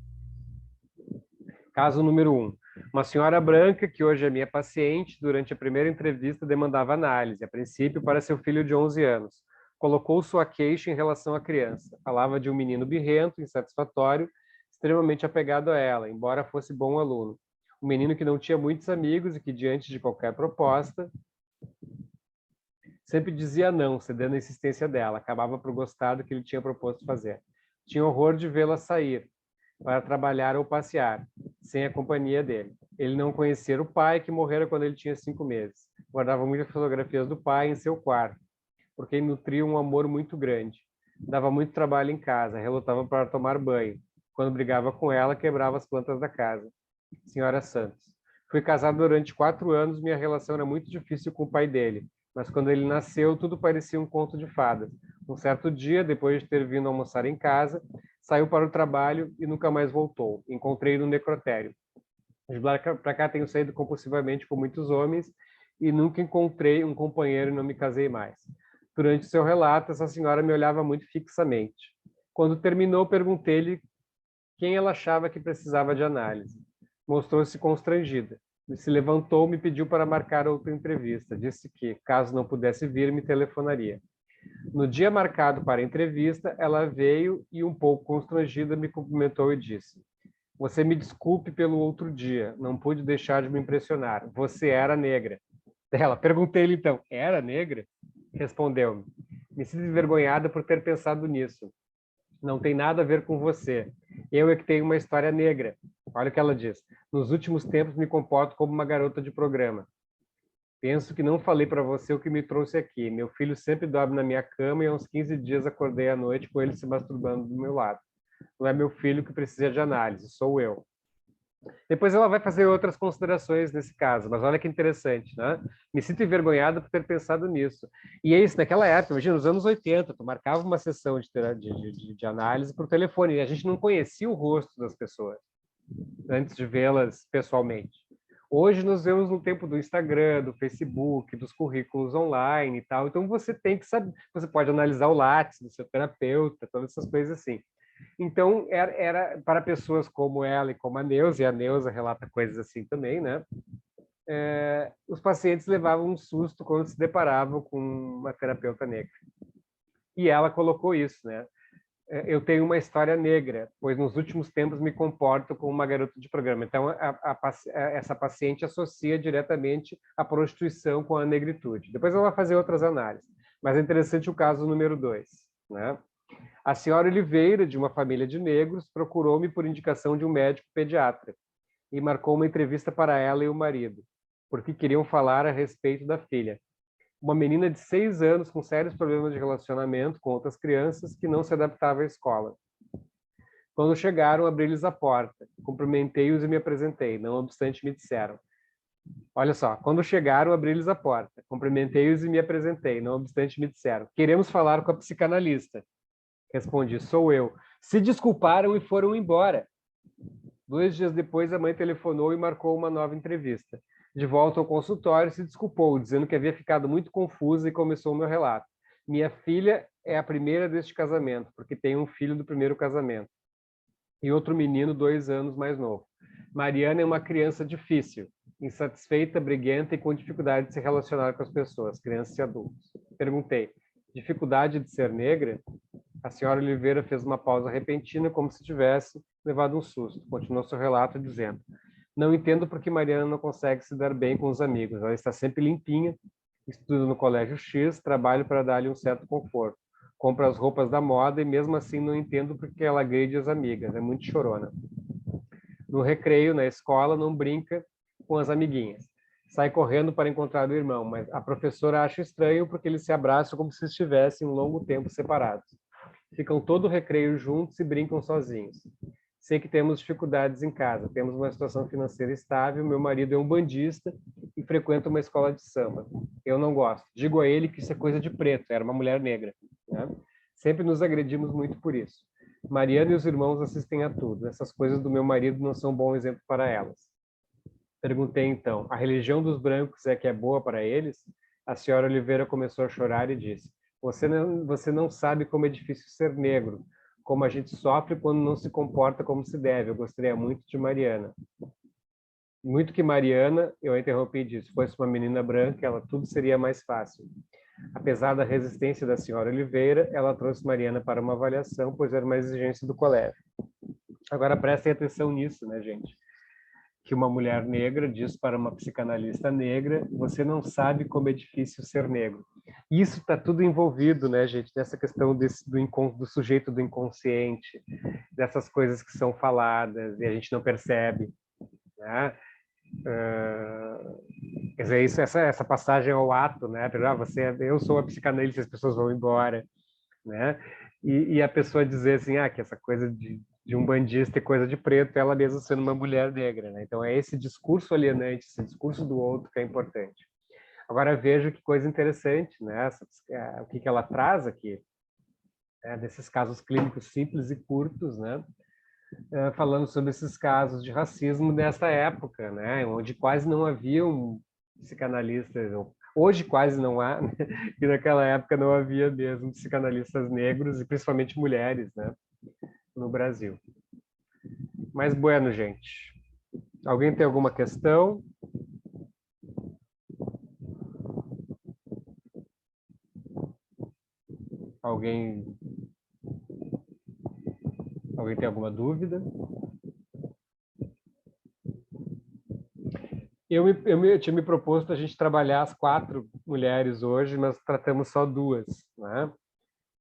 Speaker 1: Caso número 1. Uma senhora branca, que hoje é minha paciente, durante a primeira entrevista demandava análise, a princípio para seu filho de 11 anos. Colocou sua queixa em relação à criança. Falava de um menino birrento, insatisfatório, extremamente apegado a ela, embora fosse bom aluno. Um menino que não tinha muitos amigos e que, diante de qualquer proposta, sempre dizia não, cedendo à insistência dela. Acabava por gostar do que ele tinha proposto fazer. Tinha horror de vê-la sair para trabalhar ou passear, sem a companhia dele. Ele não conhecia o pai, que morrera quando ele tinha 5 meses. Guardava muitas fotografias do pai em seu quarto, porque ele nutria um amor muito grande. Dava muito trabalho em casa, relutava para tomar banho. Quando brigava com ela, quebrava as plantas da casa. Senhora Santos. Fui casado durante 4 anos, minha relação era muito difícil com o pai dele, mas quando ele nasceu, tudo parecia um conto de fadas. Um certo dia, depois de ter vindo almoçar em casa, saiu para o trabalho e nunca mais voltou. Encontrei no necrotério. De lá para cá tenho saído compulsivamente com muitos homens e nunca encontrei um companheiro e não me casei mais. Durante seu relato, essa senhora me olhava muito fixamente. Quando terminou, perguntei-lhe quem ela achava que precisava de análise. Mostrou-se constrangida. Se levantou, me pediu para marcar outra entrevista. Disse que, caso não pudesse vir, me telefonaria. No dia marcado para a entrevista, ela veio e, um pouco constrangida, me cumprimentou e disse: "Você me desculpe pelo outro dia, não pude deixar de me impressionar. Você era negra." Ela, perguntei-lhe então: "Era negra?" Respondeu-me: "Me sinto envergonhada por ter pensado nisso. Não tem nada a ver com você. Eu é que tenho uma história negra." Olha o que ela diz: "Nos últimos tempos me comporto como uma garota de programa. Penso que não falei para você o que me trouxe aqui. Meu filho sempre dorme na minha cama e há uns 15 dias acordei à noite com ele se masturbando do meu lado. Não é meu filho que precisa de análise, sou eu." Depois ela vai fazer outras considerações nesse caso, mas olha que interessante, né? Me sinto envergonhada por ter pensado nisso. E é isso, naquela época, imagina, nos anos 80, tu marcava uma sessão de análise por telefone, e a gente não conhecia o rosto das pessoas antes de vê-las pessoalmente. Hoje nós vemos no tempo do Instagram, do Facebook, dos currículos online e tal, então você tem que saber, você pode analisar o Lattes do seu terapeuta, todas essas coisas assim. Então, era para pessoas como ela e como a Neuza relata coisas assim também, né? Os pacientes levavam um susto quando se deparavam com uma terapeuta negra. E ela colocou isso, né? Eu tenho uma história negra, pois nos últimos tempos me comporto como uma garota de programa. Então, essa paciente associa diretamente a prostituição com a negritude. Depois ela vai fazer outras análises. Mas é interessante o caso número 2, né? A senhora Oliveira, de uma família de negros, procurou-me por indicação de um médico pediatra e marcou uma entrevista para ela e o marido, porque queriam falar a respeito da filha. Uma menina de 6 anos com sérios problemas de relacionamento com outras crianças que não se adaptava à escola. Quando chegaram, abri-lhes a porta. Cumprimentei-os e me apresentei. Não obstante, me disseram: olha só, quando chegaram, abri-lhes a porta. Cumprimentei-os e me apresentei. Não obstante, me disseram: queremos falar com a psicanalista. Respondi: sou eu. Se desculparam e foram embora. 2 dias depois, a mãe telefonou e marcou uma nova entrevista. De volta ao consultório, se desculpou, dizendo que havia ficado muito confusa e começou o meu relato. Minha filha é a primeira deste casamento, porque tem um filho do primeiro casamento. E outro menino 2 anos mais novo. Mariana é uma criança difícil, insatisfeita, briguenta e com dificuldade de se relacionar com as pessoas, crianças e adultos. Perguntei: dificuldade de ser negra? A senhora Oliveira fez uma pausa repentina, como se tivesse levado um susto. Continuou seu relato dizendo: não entendo por que Mariana não consegue se dar bem com os amigos. Ela está sempre limpinha, estuda no colégio X, trabalha para dar-lhe um certo conforto. Compra as roupas da moda e mesmo assim não entendo por que ela agride as amigas. É muito chorona. No recreio, na escola, não brinca com as amiguinhas. Sai correndo para encontrar o irmão, mas a professora acha estranho porque eles se abraçam como se estivessem um longo tempo separados. Ficam todo o recreio juntos e brincam sozinhos. Sei que temos dificuldades em casa, temos uma situação financeira estável, meu marido é um bandista e frequenta uma escola de samba. Eu não gosto. Digo a ele que isso é coisa de preto, era uma mulher negra, né? Sempre nos agredimos muito por isso. Mariana e os irmãos assistem a tudo. Essas coisas do meu marido não são bom exemplo para elas. Perguntei então: a religião dos brancos é que é boa para eles? A senhora Oliveira começou a chorar e disse: você não sabe como é difícil ser negro, como a gente sofre quando não se comporta como se deve. Eu gostaria muito de Mariana. Muito que Mariana, eu a interrompi e disse, fosse uma menina branca, ela tudo seria mais fácil. Apesar da resistência da senhora Oliveira, ela trouxe Mariana para uma avaliação, pois era uma exigência do colégio. Agora prestem atenção nisso, né, gente? Que uma mulher negra diz para uma psicanalista negra, você não sabe como é difícil ser negro. Isso está tudo envolvido, né, gente, nessa questão do sujeito do inconsciente, dessas coisas que são faladas e a gente não percebe, né? Quer dizer, essa passagem ao ato, né? Eu sou a psicanalista, as pessoas vão embora, né? E a pessoa dizer assim, que essa coisa de um bandista é coisa de preto, ela mesma sendo uma mulher negra, né? Então é esse discurso alienante, esse discurso do outro que é importante. Agora veja que coisa interessante, né? O que ela traz aqui, né? Desses casos clínicos simples e curtos, né? Falando sobre esses casos de racismo dessa época, né? Onde quase não haviam psicanalistas, hoje quase não há, né? E naquela época não havia mesmo psicanalistas negros e principalmente mulheres, né? No Brasil. Mas bueno, gente. Alguém tem alguma questão? Alguém tem alguma dúvida? Eu tinha me proposto a gente trabalhar as 4 mulheres hoje, mas tratamos só 2, né?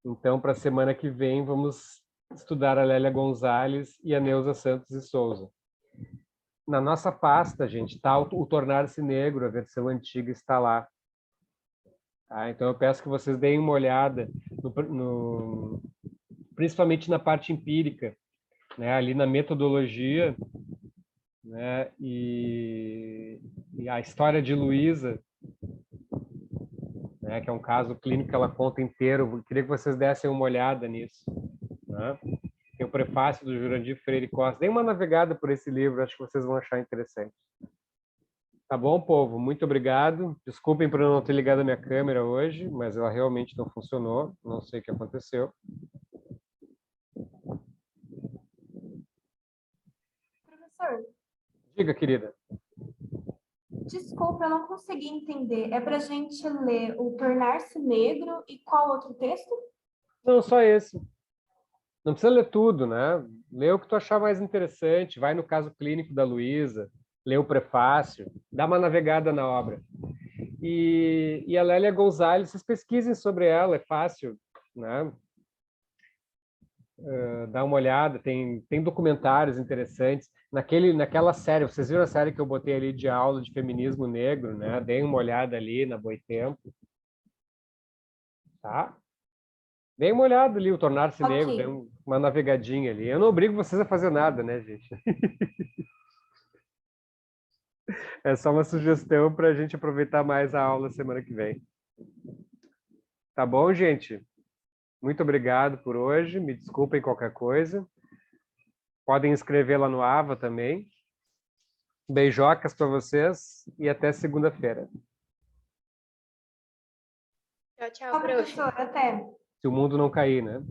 Speaker 1: Então, para a semana que vem, vamos estudar a Lélia Gonzalez e a Neuza Santos e Souza. Na nossa pasta, gente, tá o Tornar-se Negro, a versão antiga está lá. Tá? Então, eu peço que vocês deem uma olhada, principalmente na parte empírica, né? Ali na metodologia, né? E a história de Luísa, né? Que é um caso clínico que ela conta inteiro. Eu queria que vocês dessem uma olhada nisso, né? Tem o prefácio do Jurandir Freire Costa. Dêem uma navegada por esse livro, acho que vocês vão achar interessante. Tá bom, povo? Muito obrigado. Desculpem por eu não ter ligado a minha câmera hoje, mas ela realmente não funcionou. Não sei o que aconteceu.
Speaker 2: Professor,
Speaker 1: Diga, querida.
Speaker 2: desculpa, eu não consegui entender. É para a gente ler o Tornar-se Negro e qual outro texto?
Speaker 1: Não, só esse. Não precisa ler tudo, né? Lê o que tu achar mais interessante. Vai no caso clínico da Luísa, lê o prefácio, dá uma navegada na obra. E a Lélia Gonzalez, vocês pesquisem sobre ela, é fácil, né? Dá uma olhada, tem documentários interessantes. Naquela série, vocês viram a série que eu botei ali de aula de feminismo negro, né? Deem uma olhada ali na Boitempo. Tá? Deem uma olhada ali, o Tornar-se Negro, dê uma navegadinha ali. Eu não obrigo vocês a fazer nada, né, gente? É só uma sugestão para a gente aproveitar mais a aula semana que vem. Tá bom, gente? Muito obrigado por hoje. Me desculpem qualquer coisa. Podem escrever lá no AVA também. Beijocas para vocês e até segunda-feira.
Speaker 3: Tchau, tchau, professor.
Speaker 2: Até.
Speaker 1: Se o mundo não cair, né?